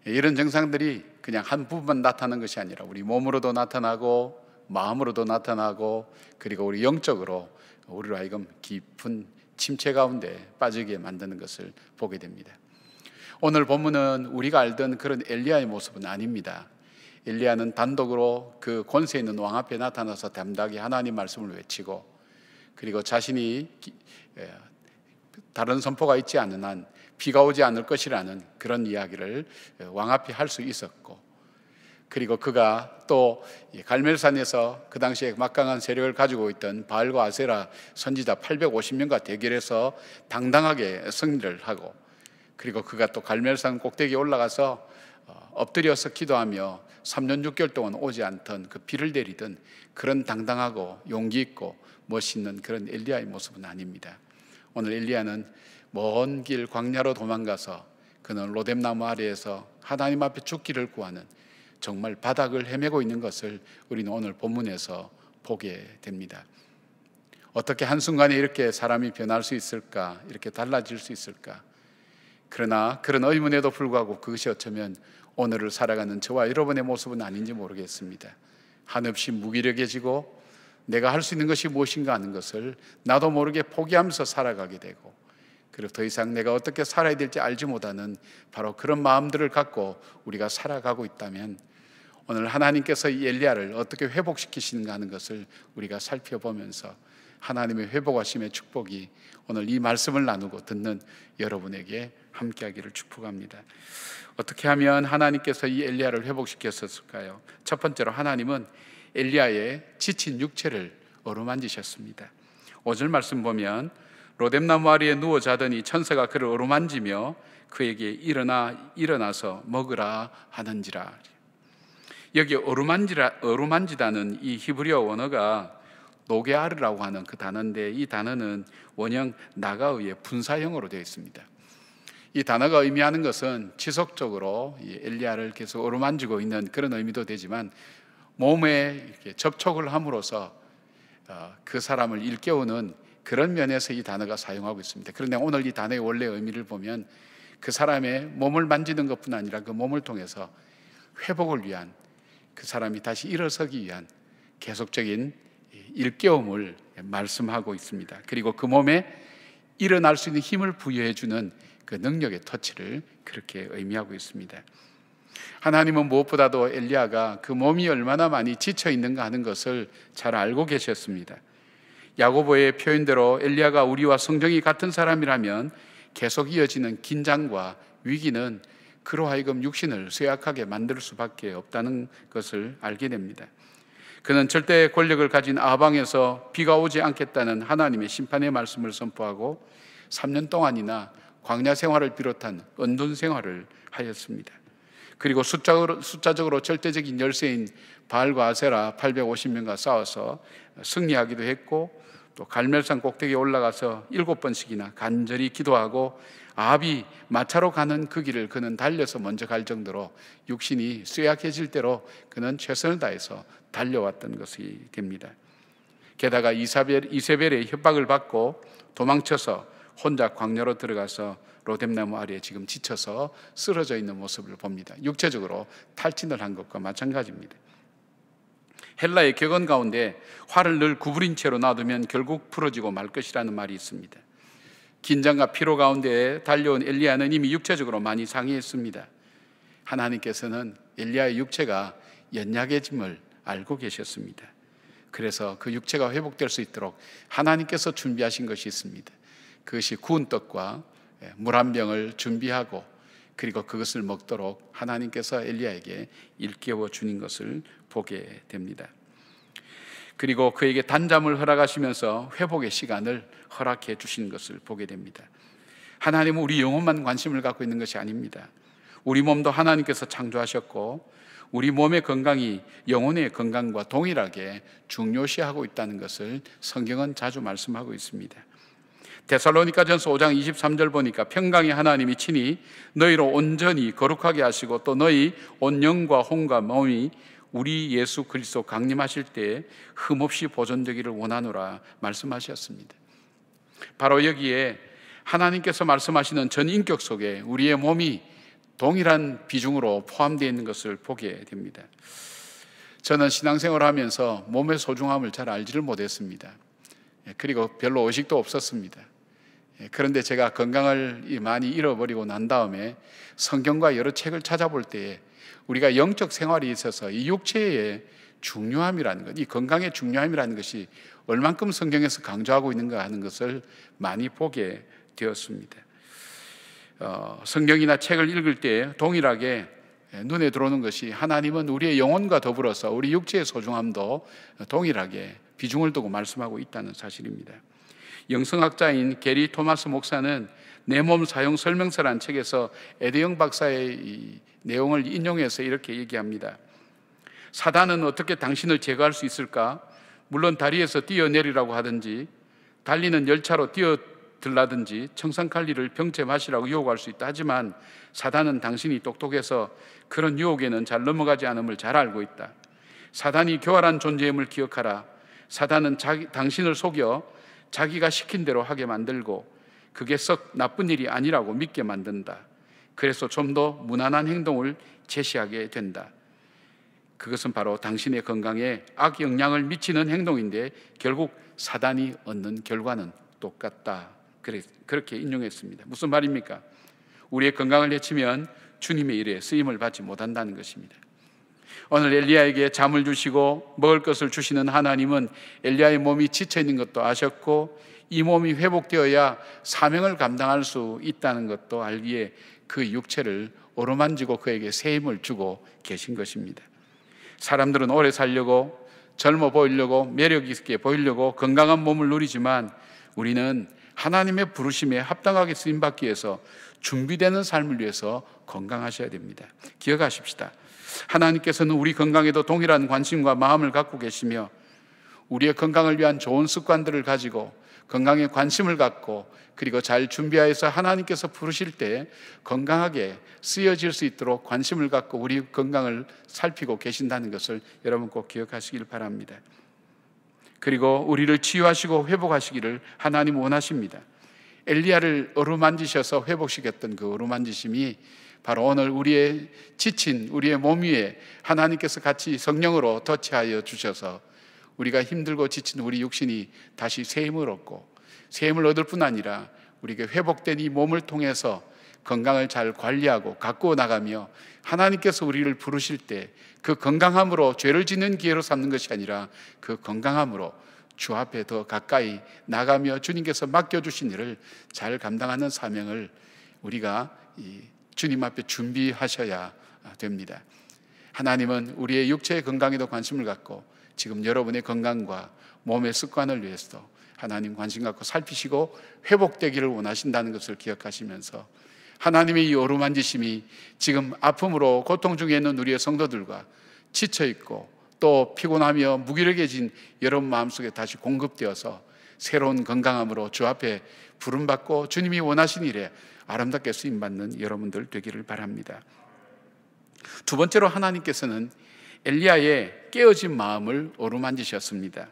이런 증상들이 그냥 한 부분만 나타나는 것이 아니라 우리 몸으로도 나타나고 마음으로도 나타나고 그리고 우리 영적으로 우리로 하여금 깊은 침체 가운데 빠지게 만드는 것을 보게 됩니다. 오늘 본문은 우리가 알던 그런 엘리야의 모습은 아닙니다. 엘리야는 단독으로 그 권세 있는 왕 앞에 나타나서 담대하게 하나님 말씀을 외치고 그리고 자신이 다른 선포가 있지 않는 한 비가 오지 않을 것이라는 그런 이야기를 왕 앞에 할 수 있었고 그리고 그가 또 갈멜산에서 그 당시에 막강한 세력을 가지고 있던 바알과 아세라 선지자 850명과 대결해서 당당하게 승리를 하고 그리고 그가 또 갈멜산 꼭대기에 올라가서 엎드려서 기도하며 3년 6개월 동안 오지 않던 그 비를 내리던 그런 당당하고 용기 있고 멋있는 그런 엘리야의 모습은 아닙니다. 오늘 엘리야는 먼 길 광야로 도망가서 그는 로뎀나무 아래에서 하나님 앞에 죽기를 구하는 정말 바닥을 헤매고 있는 것을 우리는 오늘 본문에서 보게 됩니다. 어떻게 한순간에 이렇게 사람이 변할 수 있을까? 이렇게 달라질 수 있을까? 그러나 그런 의문에도 불구하고 그것이 어쩌면 오늘을 살아가는 저와 여러분의 모습은 아닌지 모르겠습니다. 한없이 무기력해지고 내가 할 수 있는 것이 무엇인가 하는 것을 나도 모르게 포기하면서 살아가게 되고 그리고 더 이상 내가 어떻게 살아야 될지 알지 못하는 바로 그런 마음들을 갖고 우리가 살아가고 있다면 오늘 하나님께서 이 엘리야를 어떻게 회복시키시는가 하는 것을 우리가 살펴보면서 하나님의 회복하심의 축복이 오늘 이 말씀을 나누고 듣는 여러분에게 함께하기를 축복합니다. 어떻게 하면 하나님께서 이 엘리야를 회복시켰을까요? 첫 번째로 하나님은 엘리야의 지친 육체를 어루만지셨습니다. 5절 말씀 보면 로뎀나무 아래에 누워 자더니 천사가 그를 어루만지며 그에게 일어나서 먹으라 하는지라. 여기 어루만지다는 이 히브리어 원어가 노게아르라고 하는 그 단어인데 이 단어는 원형 나가의 분사형으로 되어 있습니다. 이 단어가 의미하는 것은 지속적으로 엘리야를 계속 어루만지고 있는 그런 의미도 되지만 몸에 이렇게 접촉을 함으로써 그 사람을 일깨우는 그런 면에서 이 단어가 사용하고 있습니다. 그런데 오늘 이 단어의 원래 의미를 보면 그 사람의 몸을 만지는 것뿐 아니라 그 몸을 통해서 회복을 위한 그 사람이 다시 일어서기 위한 계속적인 일깨움을 말씀하고 있습니다. 그리고 그 몸에 일어날 수 있는 힘을 부여해 주는 그 능력의 터치를 그렇게 의미하고 있습니다. 하나님은 무엇보다도 엘리야가 그 몸이 얼마나 많이 지쳐 있는가 하는 것을 잘 알고 계셨습니다. 야고보의 표현대로 엘리야가 우리와 성정이 같은 사람이라면 계속 이어지는 긴장과 위기는 그로 하여금 육신을 쇠약하게 만들 수밖에 없다는 것을 알게 됩니다. 그는 절대 권력을 가진 아방에서 비가 오지 않겠다는 하나님의 심판의 말씀을 선포하고 3년 동안이나 광야 생활을 비롯한 은둔 생활을 하였습니다. 그리고 숫자적으로 절대적인 열세인 바알과 아세라 850명과 싸워서 승리하기도 했고 또 갈멜산 꼭대기에 올라가서 7번씩이나 간절히 기도하고 아합이 마차로 가는 그 길을 그는 달려서 먼저 갈 정도로 육신이 쇠약해질 대로 그는 최선을 다해서 달려왔던 것이 됩니다. 게다가 이세벨의 협박을 받고 도망쳐서 혼자 광야로 들어가서 로뎀나무 아래에 지금 지쳐서 쓰러져 있는 모습을 봅니다. 육체적으로 탈진을 한 것과 마찬가지입니다. 헬라의 격언 가운데 활을 늘 구부린 채로 놔두면 결국 풀어지고 말 것이라는 말이 있습니다. 긴장과 피로 가운데 달려온 엘리야는 이미 육체적으로 많이 상해했습니다. 하나님께서는 엘리야의 육체가 연약해짐을 알고 계셨습니다. 그래서 그 육체가 회복될 수 있도록 하나님께서 준비하신 것이 있습니다. 그것이 구운 떡과 물 한 병을 준비하고 그리고 그것을 먹도록 하나님께서 엘리야에게 일깨워 주는 것을 보게 됩니다. 그리고 그에게 단잠을 허락하시면서 회복의 시간을 허락해 주신 것을 보게 됩니다. 하나님은 우리 영혼만 관심을 갖고 있는 것이 아닙니다. 우리 몸도 하나님께서 창조하셨고 우리 몸의 건강이 영혼의 건강과 동일하게 중요시하고 있다는 것을 성경은 자주 말씀하고 있습니다. 데살로니가전서 5장 23절 보니까 평강의 하나님이 친히 너희로 온전히 거룩하게 하시고 또 너희 온 영과 혼과 몸이 우리 예수 그리스도 강림하실 때에 흠없이 보존되기를 원하노라 말씀하셨습니다. 바로 여기에 하나님께서 말씀하시는 전 인격 속에 우리의 몸이 동일한 비중으로 포함되어 있는 것을 보게 됩니다. 저는 신앙생활을 하면서 몸의 소중함을 잘 알지를 못했습니다. 그리고 별로 의식도 없었습니다. 그런데 제가 건강을 많이 잃어버리고 난 다음에 성경과 여러 책을 찾아볼 때에 우리가 영적 생활에 있어서 이 육체의 중요함이라는 것, 이 건강의 중요함이라는 것이 얼만큼 성경에서 강조하고 있는가 하는 것을 많이 보게 되었습니다. 성경이나 책을 읽을 때 동일하게 눈에 들어오는 것이 하나님은 우리의 영혼과 더불어서 우리 육체의 소중함도 동일하게 비중을 두고 말씀하고 있다는 사실입니다. 영성학자인 게리 토마스 목사는 내 몸 사용 설명서라는 책에서 에드영 박사의 이 내용을 인용해서 이렇게 얘기합니다. 사단은 어떻게 당신을 제거할 수 있을까? 물론 다리에서 뛰어내리라고 하든지 달리는 열차로 뛰어들라든지 청산칼리를 병째 마시라고 유혹할 수 있다. 하지만 사단은 당신이 똑똑해서 그런 유혹에는 잘 넘어가지 않음을 잘 알고 있다. 사단이 교활한 존재임을 기억하라. 사단은 당신을 속여 자기가 시킨 대로 하게 만들고 그게 썩 나쁜 일이 아니라고 믿게 만든다. 그래서 좀 더 무난한 행동을 제시하게 된다. 그것은 바로 당신의 건강에 악영향을 미치는 행동인데 결국 사단이 얻는 결과는 똑같다. 그렇게 인용했습니다. 무슨 말입니까? 우리의 건강을 해치면 주님의 일에 쓰임을 받지 못한다는 것입니다. 오늘 엘리야에게 잠을 주시고 먹을 것을 주시는 하나님은 엘리야의 몸이 지쳐있는 것도 아셨고 이 몸이 회복되어야 사명을 감당할 수 있다는 것도 알기에 그 육체를 어루만지고 그에게 새 힘을 주고 계신 것입니다. 사람들은 오래 살려고 젊어 보이려고 매력 있게 보이려고 건강한 몸을 누리지만 우리는 하나님의 부르심에 합당하게 쓰임받기 위해서 준비되는 삶을 위해서 건강하셔야 됩니다. 기억하십시다. 하나님께서는 우리 건강에도 동일한 관심과 마음을 갖고 계시며 우리의 건강을 위한 좋은 습관들을 가지고 건강에 관심을 갖고 그리고 잘 준비하여서 하나님께서 부르실 때 건강하게 쓰여질 수 있도록 관심을 갖고 우리 건강을 살피고 계신다는 것을 여러분 꼭 기억하시길 바랍니다. 그리고 우리를 치유하시고 회복하시기를 하나님 원하십니다. 엘리야를 어루만지셔서 회복시켰던 그 어루만지심이 바로 오늘 우리의 지친 우리의 몸 위에 하나님께서 같이 성령으로 터치하여 주셔서 우리가 힘들고 지친 우리 육신이 다시 새 힘을 얻고 새 힘을 얻을 뿐 아니라 우리에게 회복된 이 몸을 통해서 건강을 잘 관리하고 가꾸어 나가며 하나님께서 우리를 부르실 때 그 건강함으로 죄를 짓는 기회로 삼는 것이 아니라 그 건강함으로 주 앞에 더 가까이 나가며 주님께서 맡겨주신 일을 잘 감당하는 사명을 우리가 주님 앞에 준비하셔야 됩니다. 하나님은 우리의 육체의 건강에도 관심을 갖고 지금 여러분의 건강과 몸의 습관을 위해서 하나님 관심 갖고 살피시고 회복되기를 원하신다는 것을 기억하시면서 하나님의 이 어루만지심이 지금 아픔으로 고통 중에 있는 우리의 성도들과 지쳐있고 또 피곤하며 무기력해진 여러분 마음속에 다시 공급되어서 새로운 건강함으로 주 앞에 부름받고 주님이 원하신 일에 아름답게 쓰임받는 여러분들 되기를 바랍니다. 두 번째로 하나님께서는 엘리야의 깨어진 마음을 어루만지셨습니다.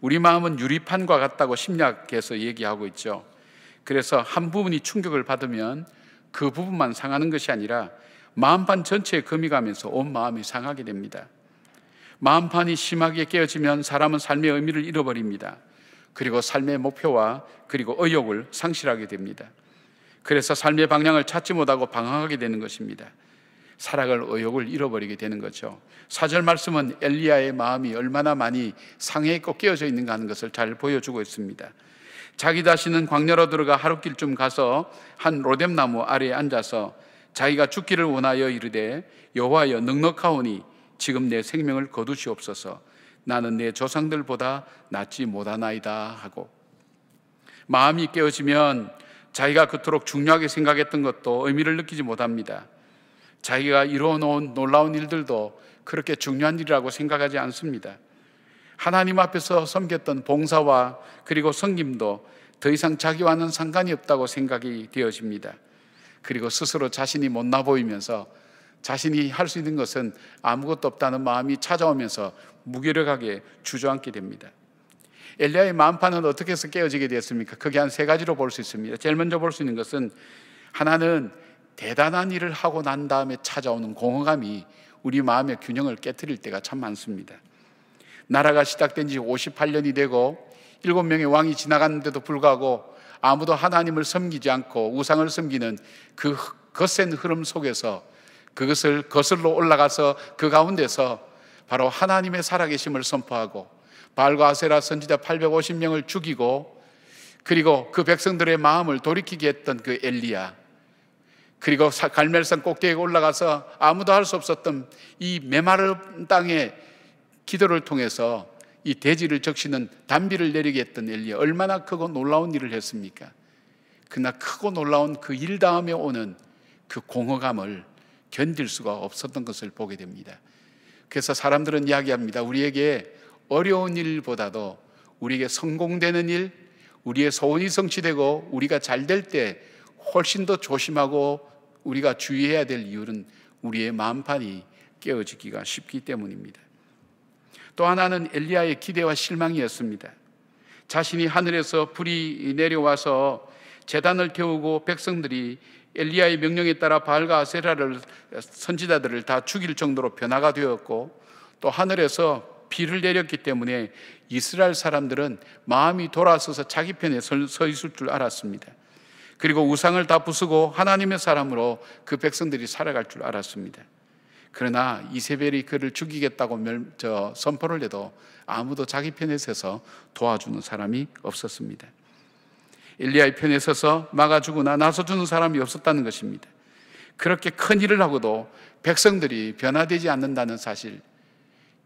우리 마음은 유리판과 같다고 심리학에서 얘기하고 있죠. 그래서 한 부분이 충격을 받으면 그 부분만 상하는 것이 아니라 마음판 전체에 금이 가면서 온 마음이 상하게 됩니다. 마음판이 심하게 깨어지면 사람은 삶의 의미를 잃어버립니다. 그리고 삶의 목표와 그리고 의욕을 상실하게 됩니다. 그래서 삶의 방향을 찾지 못하고 방황하게 되는 것입니다. 살아갈 의욕을 잃어버리게 되는 거죠. 4절 말씀은 엘리야의 마음이 얼마나 많이 상해있고 깨어져 있는가 하는 것을 잘 보여주고 있습니다. 자기 자신은 광야로 들어가 하룻길쯤 가서 한 로뎀나무 아래에 앉아서 자기가 죽기를 원하여 이르되 여호와여 넉넉하오니 지금 내 생명을 거두시옵소서. 나는 내 조상들보다 낫지 못하나이다 하고, 마음이 깨어지면 자기가 그토록 중요하게 생각했던 것도 의미를 느끼지 못합니다. 자기가 이루어놓은 놀라운 일들도 그렇게 중요한 일이라고 생각하지 않습니다. 하나님 앞에서 섬겼던 봉사와 그리고 섬김도 더 이상 자기와는 상관이 없다고 생각이 되어집니다. 그리고 스스로 자신이 못나 보이면서 자신이 할 수 있는 것은 아무것도 없다는 마음이 찾아오면서 무기력하게 주저앉게 됩니다. 엘리야의 마음판은 어떻게 해서 깨어지게 되었습니까? 크게 한 3가지로 볼 수 있습니다. 제일 먼저 볼 수 있는 것은, 하나는 대단한 일을 하고 난 다음에 찾아오는 공허감이 우리 마음의 균형을 깨트릴 때가 참 많습니다. 나라가 시작된 지 58년이 되고 7명의 왕이 지나갔는데도 불구하고 아무도 하나님을 섬기지 않고 우상을 섬기는 그 거센 흐름 속에서 그것을 거슬러 올라가서 그 가운데서 바로 하나님의 살아계심을 선포하고 바알과 아세라 선지자 850명을 죽이고 그리고 그 백성들의 마음을 돌이키게 했던 그 엘리야, 그리고 갈멜산 꼭대기에 올라가서 아무도 할 수 없었던 이 메마른 땅에 기도를 통해서 이 대지를 적시는 단비를 내리게 했던 엘리야, 얼마나 크고 놀라운 일을 했습니까? 그러나 크고 놀라운 그 일 다음에 오는 그 공허감을 견딜 수가 없었던 것을 보게 됩니다. 그래서 사람들은 이야기합니다. 우리에게 어려운 일보다도 우리에게 성공되는 일, 우리의 소원이 성취되고 우리가 잘 될 때 훨씬 더 조심하고 우리가 주의해야 될 이유는 우리의 마음판이 깨어지기가 쉽기 때문입니다. 또 하나는 엘리야의 기대와 실망이었습니다. 자신이 하늘에서 불이 내려와서 제단을 태우고 백성들이 엘리야의 명령에 따라 바알과 아세라를 선지자들을 다 죽일 정도로 변화가 되었고, 또 하늘에서 비를 내렸기 때문에 이스라엘 사람들은 마음이 돌아서서 자기 편에 서 있을 줄 알았습니다. 그리고 우상을 다 부수고 하나님의 사람으로 그 백성들이 살아갈 줄 알았습니다. 그러나 이세벨이 그를 죽이겠다고 선포를 해도 아무도 자기 편에 서서 도와주는 사람이 없었습니다. 엘리야의 편에 서서 막아주거나 나서주는 사람이 없었다는 것입니다. 그렇게 큰 일을 하고도 백성들이 변화되지 않는다는 사실,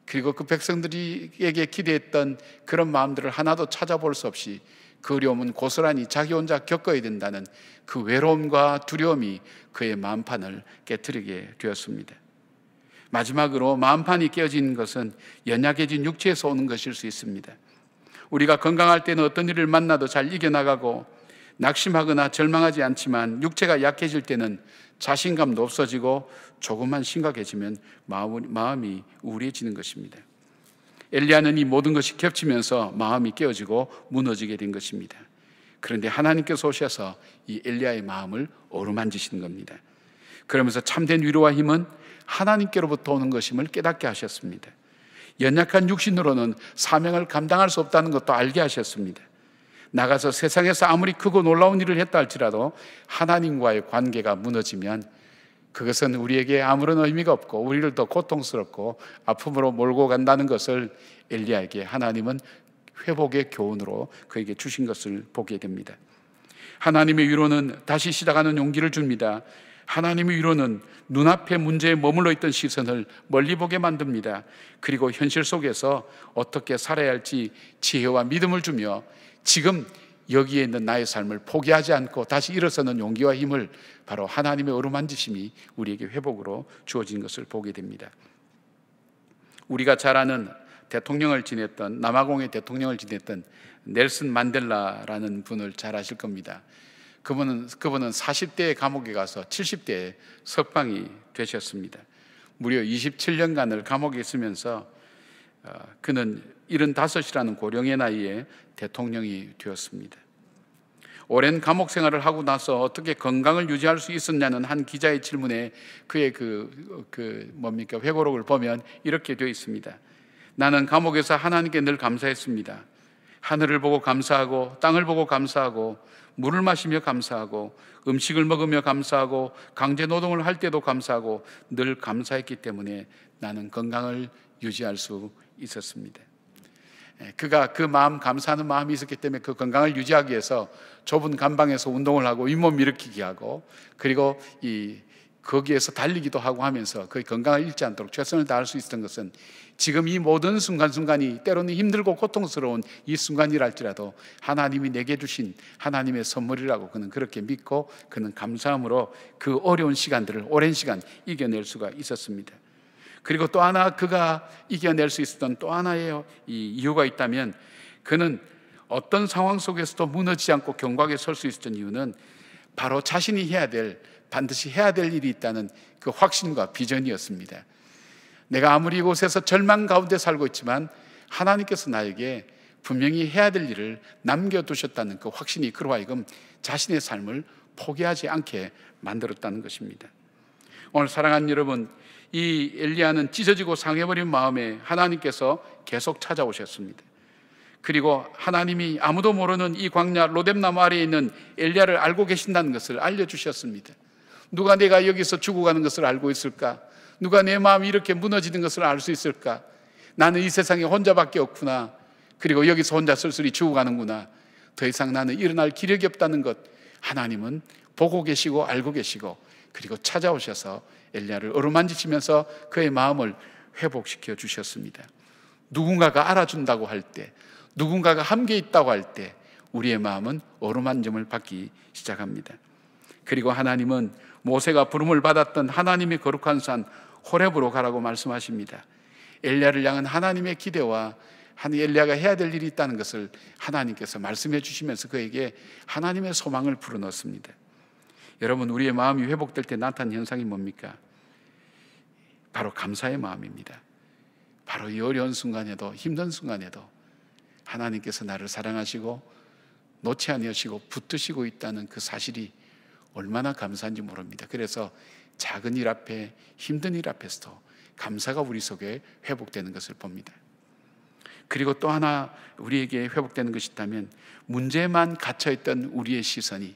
그리고 그 백성들에게 기대했던 그런 마음들을 하나도 찾아볼 수 없이 그 어려움은 고스란히 자기 혼자 겪어야 된다는 그 외로움과 두려움이 그의 마음판을 깨트리게 되었습니다. 마지막으로 마음판이 깨어진 것은 연약해진 육체에서 오는 것일 수 있습니다. 우리가 건강할 때는 어떤 일을 만나도 잘 이겨나가고 낙심하거나 절망하지 않지만, 육체가 약해질 때는 자신감도 없어지고 조금만 심각해지면 마음이 우울해지는 것입니다. 엘리야는 이 모든 것이 겹치면서 마음이 깨어지고 무너지게 된 것입니다. 그런데 하나님께서 오셔서 이 엘리야의 마음을 어루만지시는 겁니다. 그러면서 참된 위로와 힘은 하나님께로부터 오는 것임을 깨닫게 하셨습니다. 연약한 육신으로는 사명을 감당할 수 없다는 것도 알게 하셨습니다. 나가서 세상에서 아무리 크고 놀라운 일을 했다 할지라도 하나님과의 관계가 무너지면 그것은 우리에게 아무런 의미가 없고 우리를 더 고통스럽고 아픔으로 몰고 간다는 것을 엘리야에게 하나님은 회복의 교훈으로 그에게 주신 것을 보게 됩니다. 하나님의 위로는 다시 시작하는 용기를 줍니다. 하나님의 위로는 눈앞의 문제에 머물러 있던 시선을 멀리 보게 만듭니다. 그리고 현실 속에서 어떻게 살아야 할지 지혜와 믿음을 주며 지금 여기에 있는 나의 삶을 포기하지 않고 다시 일어서는 용기와 힘을 바로 하나님의 어루만지심이 우리에게 회복으로 주어진 것을 보게 됩니다. 우리가 잘 아는 대통령을 지냈던, 남아공의 대통령을 지냈던 넬슨 만델라라는 분을 잘 아실 겁니다. 그분은 40대에 감옥에 가서 70대에 석방이 되셨습니다. 무려 27년간을 감옥에 있으면서 그는 75이라는 고령의 나이에 대통령이 되었습니다. 오랜 감옥 생활을 하고 나서 어떻게 건강을 유지할 수 있었냐는 한 기자의 질문에 그의 회고록을 보면 이렇게 되어 있습니다. 나는 감옥에서 하나님께 늘 감사했습니다. 하늘을 보고 감사하고 땅을 보고 감사하고 물을 마시며 감사하고 음식을 먹으며 감사하고 강제 노동을 할 때도 감사하고 늘 감사했기 때문에 나는 건강을 유지할 수 있었습니다. 그가 그 마음, 감사하는 마음이 있었기 때문에 그 건강을 유지하기 위해서 좁은 감방에서 운동을 하고 잇몸 일으키기 하고 그리고 거기에서 달리기도 하고 하면서 그의 건강을 잃지 않도록 최선을 다할 수 있었던 것은 지금 이 모든 순간순간이 때로는 힘들고 고통스러운 이 순간이랄지라도 하나님이 내게 주신 하나님의 선물이라고 그는 그렇게 믿고 그는 감사함으로 그 어려운 시간들을 오랜 시간 이겨낼 수가 있었습니다. 그리고 또 하나 그가 이겨낼 수 있었던 또 하나의 이유가 있다면 그는 어떤 상황 속에서도 무너지지 않고 견고하게 설 수 있었던 이유는 바로 자신이 반드시 해야 될 일이 있다는 그 확신과 비전이었습니다. 내가 아무리 이곳에서 절망 가운데 살고 있지만 하나님께서 나에게 분명히 해야 될 일을 남겨두셨다는 그 확신이 그로 하여금 자신의 삶을 포기하지 않게 만들었다는 것입니다. 오늘 사랑하는 여러분, 이 엘리야는 찢어지고 상해버린 마음에 하나님께서 계속 찾아오셨습니다. 그리고 하나님이 아무도 모르는 이 광야 로뎀나무 아래에 있는 엘리야를 알고 계신다는 것을 알려주셨습니다. 누가 내가 여기서 죽어가는 것을 알고 있을까? 누가 내 마음이 이렇게 무너지는 것을 알 수 있을까? 나는 이 세상에 혼자밖에 없구나. 그리고 여기서 혼자 쓸쓸히 죽어가는구나. 더 이상 나는 일어날 기력이 없다는 것, 하나님은 보고 계시고 알고 계시고 그리고 찾아오셔서 엘리야를 어루만지시면서 그의 마음을 회복시켜 주셨습니다. 누군가가 알아준다고 할 때, 누군가가 함께 있다고 할 때 우리의 마음은 어루만짐을 받기 시작합니다. 그리고 하나님은 모세가 부름을 받았던 하나님의 거룩한 산 호렙으로 가라고 말씀하십니다. 엘리야를 향한 하나님의 기대와 엘리야가 해야 될 일이 있다는 것을 하나님께서 말씀해 주시면서 그에게 하나님의 소망을 불어넣습니다. 여러분, 우리의 마음이 회복될 때 나타나는 현상이 뭡니까? 바로 감사의 마음입니다. 바로 이 어려운 순간에도, 힘든 순간에도 하나님께서 나를 사랑하시고 놓지 않으시고 붙드시고 있다는 그 사실이 얼마나 감사한지 모릅니다. 그래서 작은 일 앞에, 힘든 일 앞에서도 감사가 우리 속에 회복되는 것을 봅니다. 그리고 또 하나 우리에게 회복되는 것이 있다면, 문제만 갇혀있던 우리의 시선이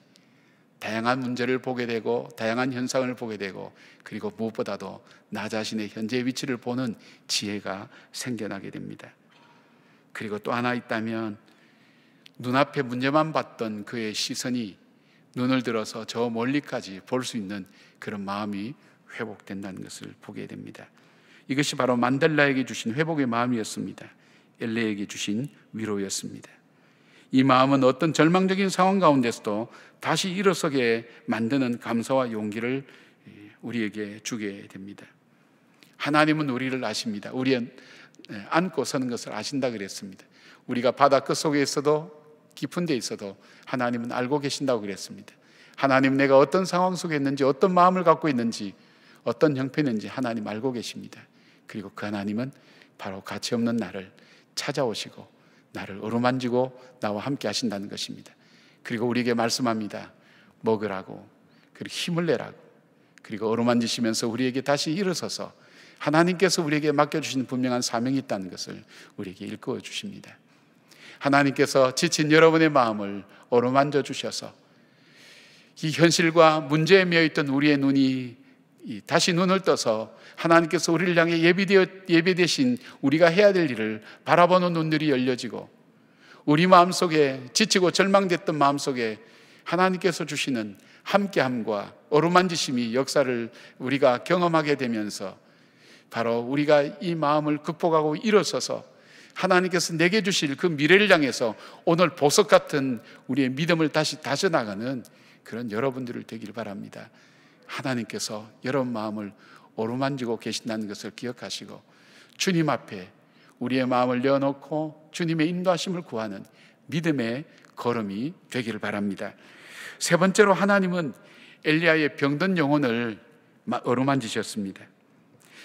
다양한 문제를 보게 되고 다양한 현상을 보게 되고 그리고 무엇보다도 나 자신의 현재의 위치를 보는 지혜가 생겨나게 됩니다. 그리고 또 하나 있다면, 눈앞에 문제만 봤던 그의 시선이 눈을 들어서 저 멀리까지 볼 수 있는 그런 마음이 회복된다는 것을 보게 됩니다. 이것이 바로 만델라에게 주신 회복의 마음이었습니다. 엘리야에게 주신 위로였습니다. 이 마음은 어떤 절망적인 상황 가운데서도 다시 일어서게 만드는 감사와 용기를 우리에게 주게 됩니다. 하나님은 우리를 아십니다. 우리의 안고 서는 것을 아신다 그랬습니다. 우리가 바다 끝 속에 있어도 깊은 데 있어도 하나님은 알고 계신다고 그랬습니다. 하나님은 내가 어떤 상황 속에 있는지, 어떤 마음을 갖고 있는지, 어떤 형편인지 하나님 알고 계십니다. 그리고 그 하나님은 바로 가치없는 나를 찾아오시고 나를 어루만지고 나와 함께 하신다는 것입니다. 그리고 우리에게 말씀합니다. 먹으라고, 그리고 힘을 내라고, 그리고 어루만지시면서 우리에게 다시 일어서서 하나님께서 우리에게 맡겨주신 분명한 사명이 있다는 것을 우리에게 일깨워 주십니다. 하나님께서 지친 여러분의 마음을 어루만져 주셔서 이 현실과 문제에 매여있던 우리의 눈이 다시 눈을 떠서 하나님께서 우리를 향해 예비되신 우리가 해야 될 일을 바라보는 눈들이 열려지고, 우리 마음속에 지치고 절망됐던 마음속에 하나님께서 주시는 함께함과 어루만지심이 역사를 우리가 경험하게 되면서 바로 우리가 이 마음을 극복하고 일어서서 하나님께서 내게 주실 그 미래를 향해서 오늘 보석 같은 우리의 믿음을 다시 다져나가는 그런 여러분들을 되길 바랍니다. 하나님께서 여러분 마음을 어루만지고 계신다는 것을 기억하시고 주님 앞에 우리의 마음을 내어놓고 주님의 인도하심을 구하는 믿음의 걸음이 되기를 바랍니다. 세 번째로, 하나님은 엘리야의 병든 영혼을 어루만지셨습니다.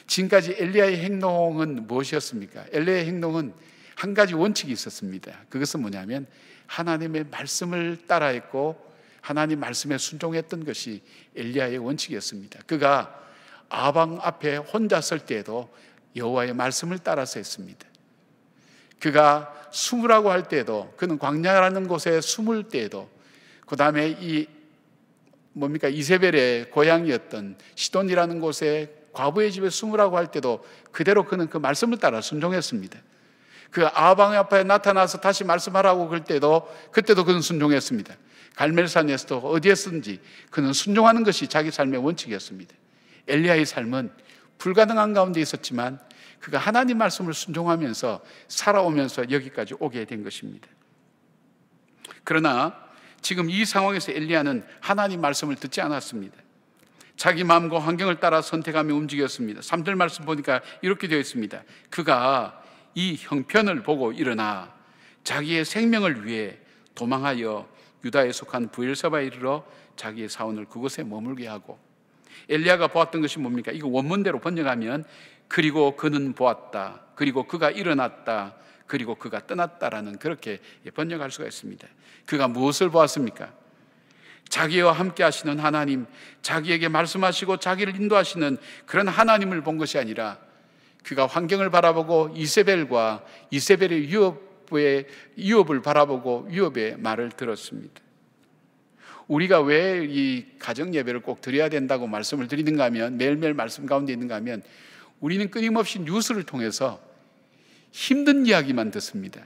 지금까지 엘리야의 행동은 무엇이었습니까? 엘리야의 행동은 한 가지 원칙이 있었습니다. 그것은 뭐냐면 하나님의 말씀을 따라했고 하나님 말씀에 순종했던 것이 엘리야의 원칙이었습니다. 그가 아방 앞에 혼자 설 때에도 여호와의 말씀을 따라서 했습니다. 그가 숨으라고 할 때에도, 그는 광야라는 곳에 숨을 때에도, 그 다음에 이세벨의 고향이었던 시돈이라는 곳에 과부의 집에 숨으라고 할 때도 그대로 그는 그 말씀을 따라 순종했습니다. 그 아방 앞에 나타나서 다시 말씀하라고 그럴 때도 그때도 그는 순종했습니다. 갈멜산에서도 어디에서든지 그는 순종하는 것이 자기 삶의 원칙이었습니다. 엘리야의 삶은 불가능한 가운데 있었지만 그가 하나님 말씀을 순종하면서 살아오면서 여기까지 오게 된 것입니다. 그러나 지금 이 상황에서 엘리야는 하나님 말씀을 듣지 않았습니다. 자기 마음과 환경을 따라 선택하며 움직였습니다. 3절 말씀 보니까 이렇게 되어 있습니다. 그가 이 형편을 보고 일어나 자기의 생명을 위해 도망하여 유다에 속한 브엘세바에 이르러 자기의 사원을 그곳에 머물게 하고, 엘리야가 보았던 것이 뭡니까? 이거 원문대로 번역하면 그리고 그는 보았다, 그리고 그가 일어났다, 그리고 그가 떠났다라는 그렇게 번역할 수가 있습니다. 그가 무엇을 보았습니까? 자기와 함께 하시는 하나님, 자기에게 말씀하시고 자기를 인도하시는 그런 하나님을 본 것이 아니라 그가 환경을 바라보고 이세벨과 이세벨의 유업을 바라보고 유업의 말을 들었습니다. 우리가 왜 이 가정 예배를 꼭 드려야 된다고 말씀을 드리는가 하면, 매일매일 말씀 가운데 있는가 하면, 우리는 끊임없이 뉴스를 통해서 힘든 이야기만 듣습니다.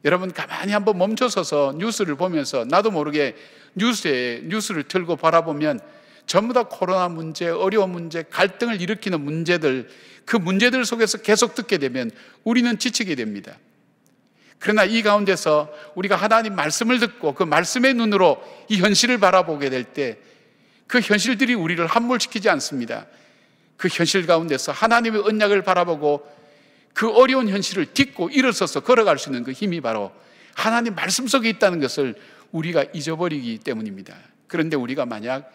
여러분 가만히 한번 멈춰서서 뉴스를 보면서 나도 모르게 뉴스를 틀고 바라보면 전부 다 코로나 문제, 어려운 문제, 갈등을 일으키는 문제들, 그 문제들 속에서 계속 듣게 되면 우리는 지치게 됩니다. 그러나 이 가운데서 우리가 하나님 말씀을 듣고 그 말씀의 눈으로 이 현실을 바라보게 될 때 그 현실들이 우리를 함몰시키지 않습니다. 그 현실 가운데서 하나님의 언약을 바라보고 그 어려운 현실을 딛고 일어서서 걸어갈 수 있는 그 힘이 바로 하나님 말씀 속에 있다는 것을 우리가 잊어버리기 때문입니다. 그런데 우리가 만약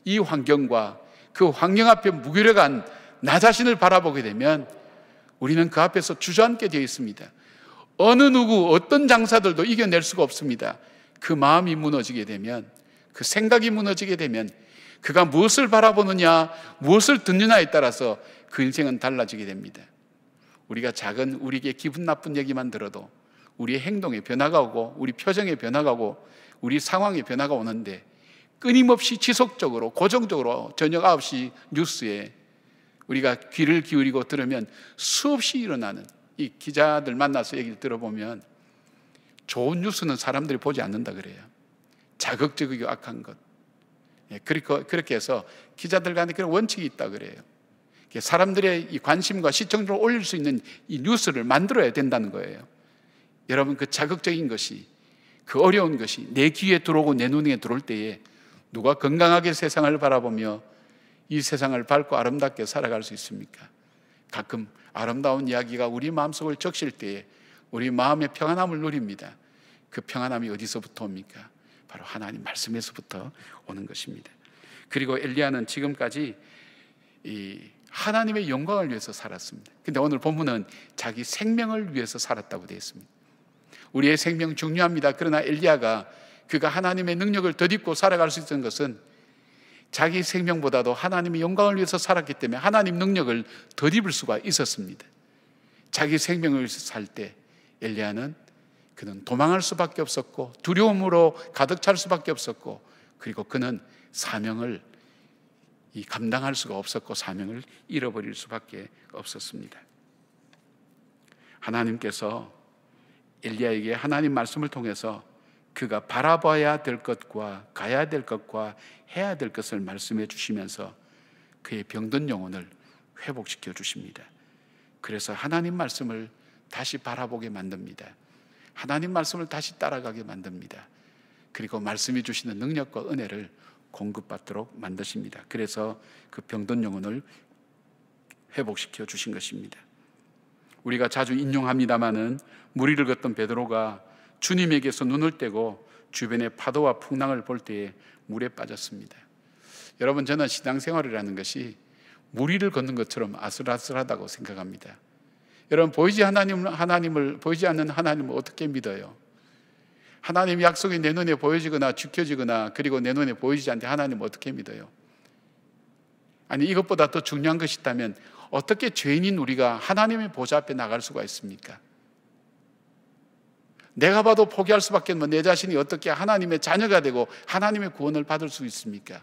이 환경과 그 환경 앞에 무기력한 나 자신을 바라보게 되면 우리는 그 앞에서 주저앉게 되어 있습니다. 어느 누구 어떤 장사들도 이겨낼 수가 없습니다. 그 마음이 무너지게 되면, 그 생각이 무너지게 되면, 그가 무엇을 바라보느냐, 무엇을 듣느냐에 따라서 그 인생은 달라지게 됩니다. 우리가 작은 우리에게 기분 나쁜 얘기만 들어도 우리의 행동에 변화가 오고 우리 표정에 변화가 오고 우리 상황에 변화가 오는데, 끊임없이 지속적으로 고정적으로 저녁 9시 뉴스에 우리가 귀를 기울이고 들으면 수없이 일어나는, 이 기자들 만나서 얘기를 들어보면 좋은 뉴스는 사람들이 보지 않는다 그래요. 자극적이고 악한 것. 그렇게 해서 기자들 간에 그런 원칙이 있다 그래요. 사람들의 이 관심과 시청률을 올릴 수 있는 이 뉴스를 만들어야 된다는 거예요. 여러분, 그 자극적인 것이, 그 어려운 것이 내 귀에 들어오고 내 눈에 들어올 때에 누가 건강하게 세상을 바라보며 이 세상을 밝고 아름답게 살아갈 수 있습니까? 가끔 아름다운 이야기가 우리 마음속을 적실 때에 우리 마음의 평안함을 누립니다. 그 평안함이 어디서부터 옵니까? 바로 하나님 말씀에서부터 오는 것입니다. 그리고 엘리야는 지금까지 이 하나님의 영광을 위해서 살았습니다. 근데 오늘 본문은 자기 생명을 위해서 살았다고 되어 있습니다. 우리의 생명 중요합니다. 그러나 엘리야가 그가 하나님의 능력을 덧입고 살아갈 수 있었던 것은 자기 생명보다도 하나님의 영광을 위해서 살았기 때문에 하나님 능력을 덧입을 수가 있었습니다. 자기 생명을 위해서 살 때 엘리야는 그는 도망할 수밖에 없었고 두려움으로 가득 찰 수밖에 없었고, 그리고 그는 사명을 감당할 수가 없었고 사명을 잃어버릴 수밖에 없었습니다. 하나님께서 엘리야에게 하나님 말씀을 통해서 그가 바라봐야 될 것과 가야 될 것과 해야 될 것을 말씀해 주시면서 그의 병든 영혼을 회복시켜 주십니다. 그래서 하나님 말씀을 다시 바라보게 만듭니다. 하나님 말씀을 다시 따라가게 만듭니다. 그리고 말씀해 주시는 능력과 은혜를 공급받도록 만드십니다. 그래서 그 병든 영혼을 회복시켜 주신 것입니다. 우리가 자주 인용합니다마는 무리를 걷던 베드로가 주님에게서 눈을 떼고 주변의 파도와 풍랑을 볼 때에 물에 빠졌습니다. 여러분, 저는 신앙생활이라는 것이 무리를 걷는 것처럼 아슬아슬하다고 생각합니다. 여러분, 보이지 않는 하나님을 어떻게 믿어요? 하나님의 약속이 내 눈에 보여지거나 지켜지거나 그리고 내 눈에 보이지 않는데 하나님을 어떻게 믿어요? 아니, 이것보다 더 중요한 것이 있다면 어떻게 죄인인 우리가 하나님의 보좌 앞에 나갈 수가 있습니까? 내가 봐도 포기할 수밖에 없는 내 자신이 어떻게 하나님의 자녀가 되고 하나님의 구원을 받을 수 있습니까?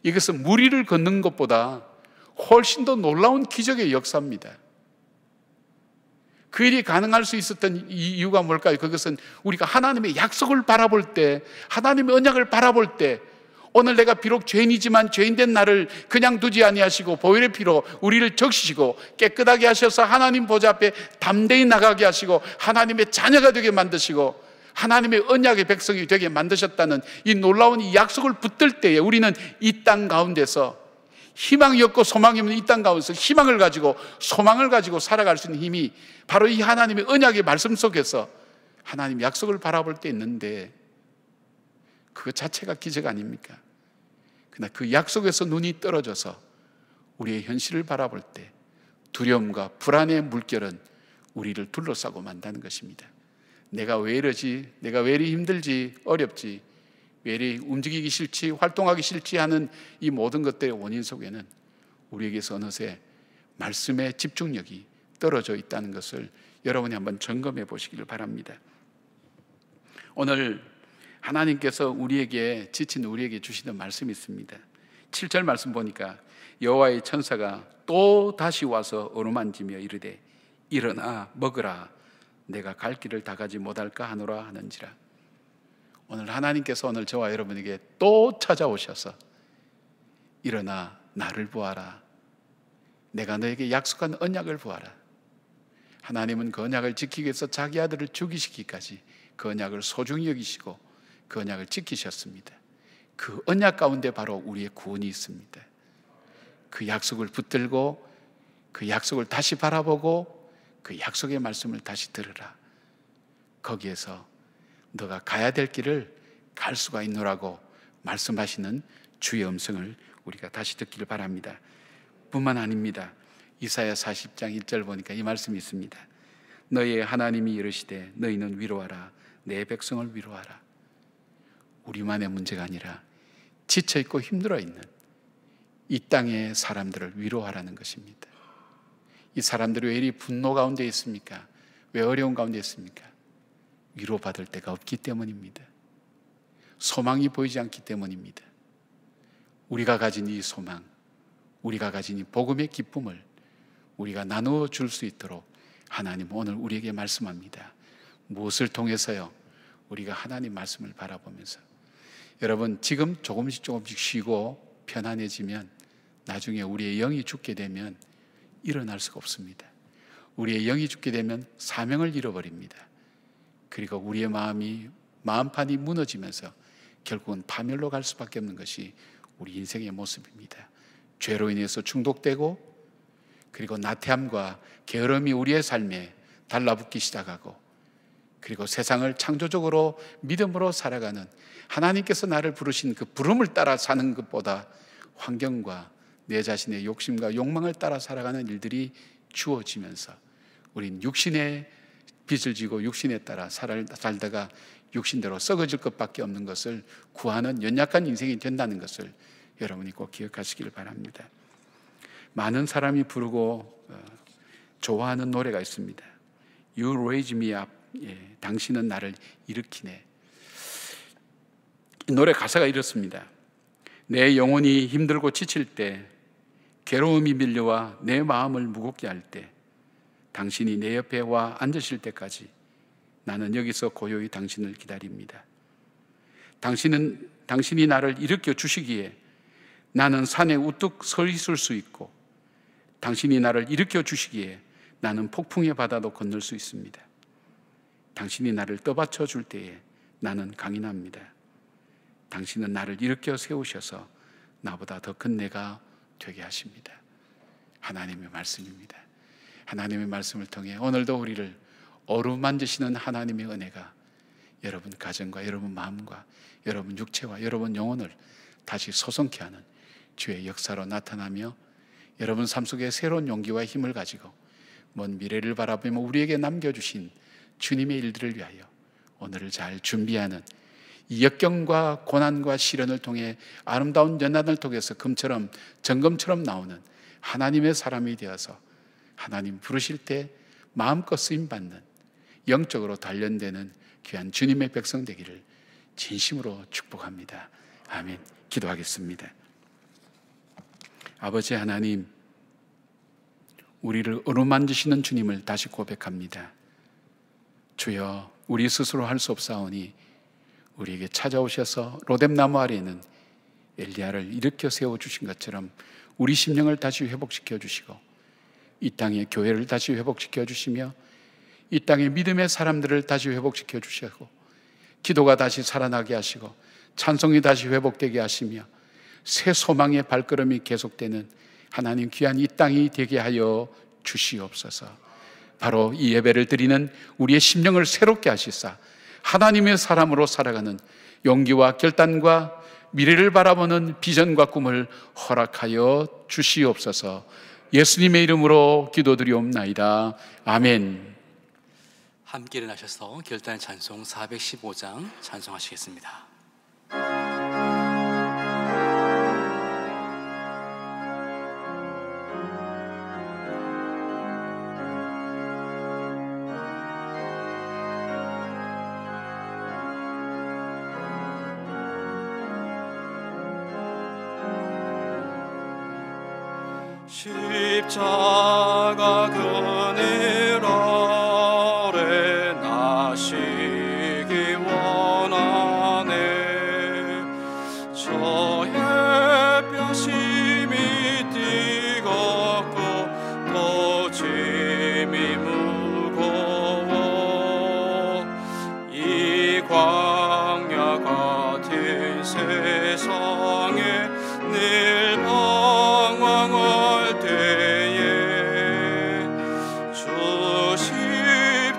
이것은 무리를 걷는 것보다 훨씬 더 놀라운 기적의 역사입니다. 그 일이 가능할 수 있었던 이유가 뭘까요? 그것은 우리가 하나님의 약속을 바라볼 때, 하나님의 언약을 바라볼 때, 오늘 내가 비록 죄인이지만 죄인된 나를 그냥 두지 아니하시고 보혈의 피로 우리를 적시시고 깨끗하게 하셔서 하나님 보좌 앞에 담대히 나가게 하시고 하나님의 자녀가 되게 만드시고 하나님의 언약의 백성이 되게 만드셨다는 이 놀라운 이 약속을 붙들 때에 우리는 이 땅 가운데서 희망이 없고 소망이 없는 이 땅 가운데서 희망을 가지고 소망을 가지고 살아갈 수 있는 힘이 바로 이 하나님의 언약의 말씀 속에서 하나님 약속을 바라볼 때 있는데, 그것 자체가 기적 아닙니까? 그러나 그 약속에서 눈이 떨어져서 우리의 현실을 바라볼 때 두려움과 불안의 물결은 우리를 둘러싸고 만다는 것입니다. 내가 왜 이러지? 내가 왜 이리 힘들지? 어렵지? 왜 이리 움직이기 싫지? 활동하기 싫지? 하는 이 모든 것들의 원인 속에는 우리에게서 어느새 말씀의 집중력이 떨어져 있다는 것을 여러분이 한번 점검해 보시기를 바랍니다. 오늘 하나님께서 우리에게 지친 우리에게 주시는 말씀이 있습니다. 7절 말씀 보니까 여호와의 천사가 또 다시 와서 어루만지며 이르되 일어나 먹으라, 내가 갈 길을 다 가지 못할까 하노라 하는지라. 오늘 하나님께서 오늘 저와 여러분에게 또 찾아오셔서 일어나 나를 보아라, 내가 너에게 약속한 언약을 보아라. 하나님은 그 언약을 지키기 위해서 자기 아들을 죽이시기까지 그 언약을 소중히 여기시고 그 언약을 지키셨습니다. 그 언약 가운데 바로 우리의 구원이 있습니다. 그 약속을 붙들고 그 약속을 다시 바라보고 그 약속의 말씀을 다시 들으라. 거기에서 너가 가야 될 길을 갈 수가 있노라고 말씀하시는 주의 음성을 우리가 다시 듣기를 바랍니다. 뿐만 아닙니다. 이사야 40장 1절 보니까 이 말씀이 있습니다. 너희의 하나님이 이르시되 너희는 위로하라, 내 백성을 위로하라. 우리만의 문제가 아니라 지쳐있고 힘들어있는 이 땅의 사람들을 위로하라는 것입니다. 이 사람들이 왜 이리 분노 가운데 있습니까? 왜 어려운 가운데 있습니까? 위로받을 데가 없기 때문입니다. 소망이 보이지 않기 때문입니다. 우리가 가진 이 소망, 우리가 가진 이 복음의 기쁨을 우리가 나누어 줄 수 있도록 하나님 오늘 우리에게 말씀합니다. 무엇을 통해서요? 우리가 하나님 말씀을 바라보면서. 여러분, 지금 조금씩 쉬고 편안해지면 나중에 우리의 영이 죽게 되면 일어날 수가 없습니다. 우리의 영이 죽게 되면 사명을 잃어버립니다. 그리고 우리의 마음판이 무너지면서 결국은 파멸로 갈 수밖에 없는 것이 우리 인생의 모습입니다. 죄로 인해서 중독되고, 그리고 나태함과 게으름이 우리의 삶에 달라붙기 시작하고, 그리고 세상을 창조적으로 믿음으로 살아가는 하나님께서 나를 부르신 그 부름을 따라 사는 것보다 환경과 내 자신의 욕심과 욕망을 따라 살아가는 일들이 주어지면서 우린 육신의 빚을 지고 육신에 따라 살다가 육신대로 썩어질 것밖에 없는 것을 구하는 연약한 인생이 된다는 것을 여러분이 꼭 기억하시길 바랍니다. 많은 사람이 부르고 좋아하는 노래가 있습니다. You raise me up. 당신은 나를 일으키네. 이 노래 가사가 이렇습니다. 내 영혼이 힘들고 지칠 때, 괴로움이 밀려와 내 마음을 무겁게 할 때, 당신이 내 옆에 와 앉으실 때까지 나는 여기서 고요히 당신을 기다립니다. 당신이 나를 일으켜 주시기에 나는 산에 우뚝 서 있을 수 있고, 당신이 나를 일으켜 주시기에 나는 폭풍의 바다도 건널 수 있습니다. 당신이 나를 떠받쳐 줄 때에 나는 강인합니다. 당신은 나를 일으켜 세우셔서 나보다 더 큰 내가 되게 하십니다. 하나님의 말씀입니다. 하나님의 말씀을 통해 오늘도 우리를 어루만지시는 하나님의 은혜가 여러분 가정과 여러분 마음과 여러분 육체와 여러분 영혼을 다시 소성케 하는 주의 역사로 나타나며 여러분 삶 속에 새로운 용기와 힘을 가지고 먼 미래를 바라보며 우리에게 남겨주신 주님의 일들을 위하여 오늘을 잘 준비하는 이 역경과 고난과 시련을 통해 아름다운 연단을 통해서 금처럼 정금처럼 나오는 하나님의 사람이 되어서 하나님 부르실 때 마음껏 쓰임받는 영적으로 단련되는 귀한 주님의 백성 되기를 진심으로 축복합니다. 아멘. 기도하겠습니다. 아버지 하나님, 우리를 어루만지시는 주님을 다시 고백합니다. 주여, 우리 스스로 할 수 없사오니 우리에게 찾아오셔서 로뎀나무 아래에는 엘리야를 일으켜 세워주신 것처럼 우리 심령을 다시 회복시켜 주시고 이 땅의 교회를 다시 회복시켜 주시며 이 땅의 믿음의 사람들을 다시 회복시켜 주시고 기도가 다시 살아나게 하시고 찬송이 다시 회복되게 하시며 새 소망의 발걸음이 계속되는 하나님 귀한 이 땅이 되게 하여 주시옵소서. 바로 이 예배를 드리는 우리의 심령을 새롭게 하시사 하나님의 사람으로 살아가는 용기와 결단과 미래를 바라보는 비전과 꿈을 허락하여 주시옵소서. 예수님의 이름으로 기도드리옵나이다. 아멘. 함께 일어나셔서 결단의 찬송 415장 찬송하시겠습니다. 십자가 그늘 아래 나시기 원하네. 저의 뼈심이 뜨겁고 또 짐이 무거워. 이 광야 같은 세상에 늘 방황할 때에 주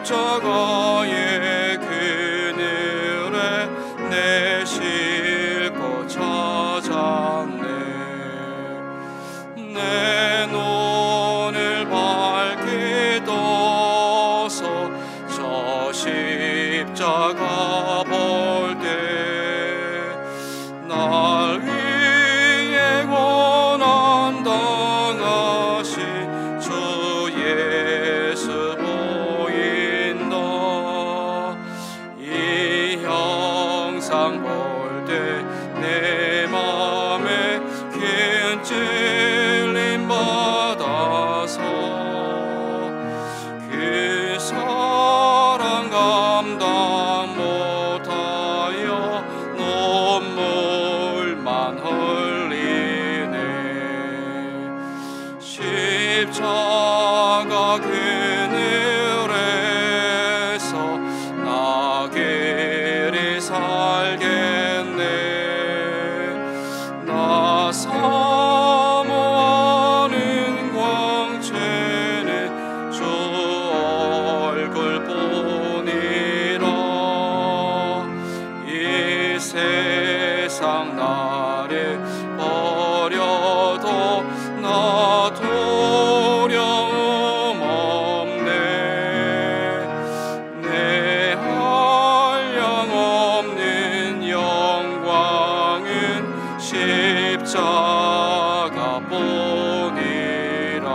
십자가의 그늘에 내 싣고 찾았네. 내 눈을 밝게 떠서 저 십자가 볼 때 날 위해 고난 당하신 주 예수 보인다. 이 형상 볼 때 내 맘에 큰 찔림 받아서 그 사랑 감당 못하여 눈물만 흘리네. 십자가 그늘에서 나 길이 살겠네. 나 사모하는 광채는 주 얼굴뿐이라. 이 세상 나를 버려도 나 두려움 없네. 내 한량 없는 영광은 십자가 뿐이라.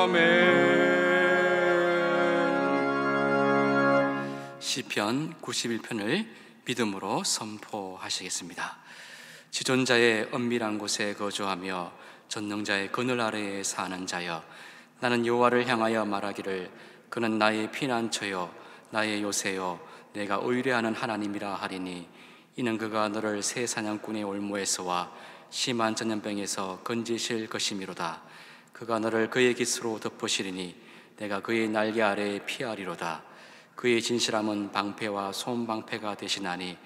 아멘. 시편 91편을 믿음으로 선포하시겠습니다. 지존자의 은밀한 곳에 거주하며 전능자의 그늘 아래에 사는 자여, 나는 여호와를 향하여 말하기를 그는 나의 피난처요 나의 요새요 내가 의뢰하는 하나님이라 하리니, 이는 그가 너를 새 사냥꾼의 올무에서와 심한 전염병에서 건지실 것이미로다. 그가 너를 그의 깃으로 덮으시리니 내가 그의 날개 아래에 피하리로다. 그의 진실함은 방패와 손방패가 되시나니,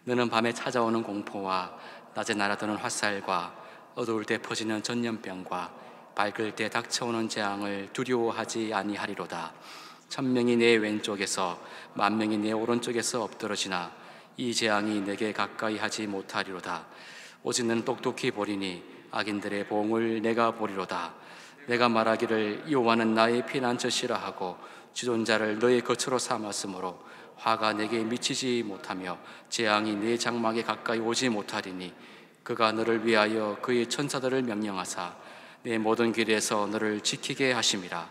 너는 밤에 찾아오는 공포와 낮에 날아드는 화살과 어두울 때 퍼지는 전염병과 밝을 때 닥쳐오는 재앙을 두려워하지 아니하리로다. 1000명이 내 왼쪽에서 10,000명이 내 오른쪽에서 엎드러지나 이 재앙이 내게 가까이 하지 못하리로다. 오직는 똑똑히 보리니 악인들의 보응을 내가 보리로다. 내가 말하기를 여호와는 나의 피난처시라 하고 지존자를 너의 거처로 삼았으므로 화가 내게 미치지 못하며 재앙이 내 장막에 가까이 오지 못하리니 그가 너를 위하여 그의 천사들을 명령하사 내 모든 길에서 너를 지키게 하심이라.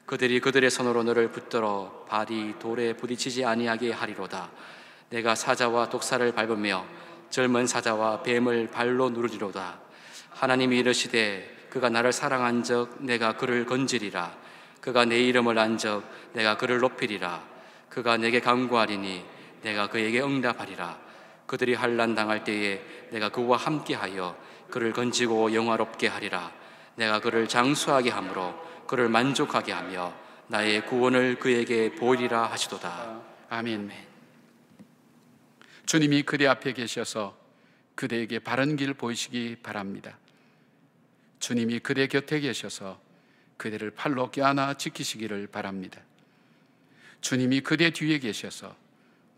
그들이 그들의 손으로 너를 붙들어 발이 돌에 부딪히지 아니하게 하리로다. 내가 사자와 독사를 밟으며 젊은 사자와 뱀을 발로 누르리로다. 하나님이 이르시되 그가 나를 사랑한즉 내가 그를 건지리라. 그가 내 이름을 안즉 내가 그를 높이리라. 그가 내게 간구하리니 내가 그에게 응답하리라. 그들이 환난 당할 때에 내가 그와 함께하여 그를 건지고 영화롭게 하리라. 내가 그를 장수하게 함으로 그를 만족하게 하며 나의 구원을 그에게 보이리라 하시도다. 아멘. 주님이 그대 앞에 계셔서 그대에게 바른 길 보이시기 바랍니다. 주님이 그대 곁에 계셔서 그대를 팔로 껴안아 지키시기를 바랍니다. 주님이 그대 뒤에 계셔서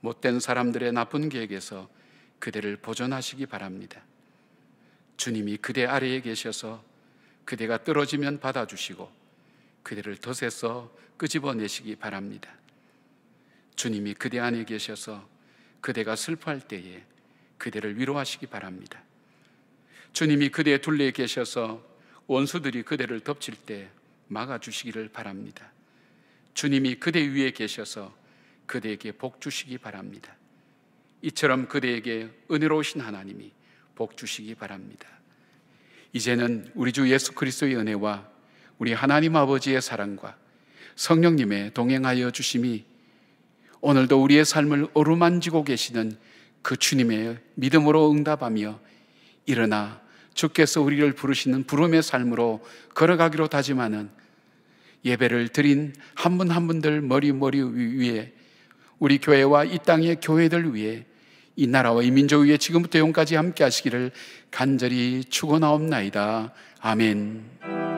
못된 사람들의 나쁜 계획에서 그대를 보존하시기 바랍니다. 주님이 그대 아래에 계셔서 그대가 떨어지면 받아주시고 그대를 덫에서 끄집어내시기 바랍니다. 주님이 그대 안에 계셔서 그대가 슬퍼할 때에 그대를 위로하시기 바랍니다. 주님이 그대 둘레에 계셔서 원수들이 그대를 덮칠 때 막아주시기를 바랍니다. 주님이 그대 위에 계셔서 그대에게 복 주시기 바랍니다. 이처럼 그대에게 은혜로우신 하나님이 복 주시기 바랍니다. 이제는 우리 주 예수 그리스도의 은혜와 우리 하나님 아버지의 사랑과 성령님의 동행하여 주심이 오늘도 우리의 삶을 어루만지고 계시는 그 주님의 믿음으로 응답하며 일어나 주께서 우리를 부르시는 부름의 삶으로 걸어가기로 다짐하는 예배를 드린 한 분 한 분들 머리 위에 우리 교회와 이 땅의 교회들 위에 이 나라와 이 민족 위에 지금부터 영까지 함께 하시기를 간절히 축원하옵나이다. 아멘.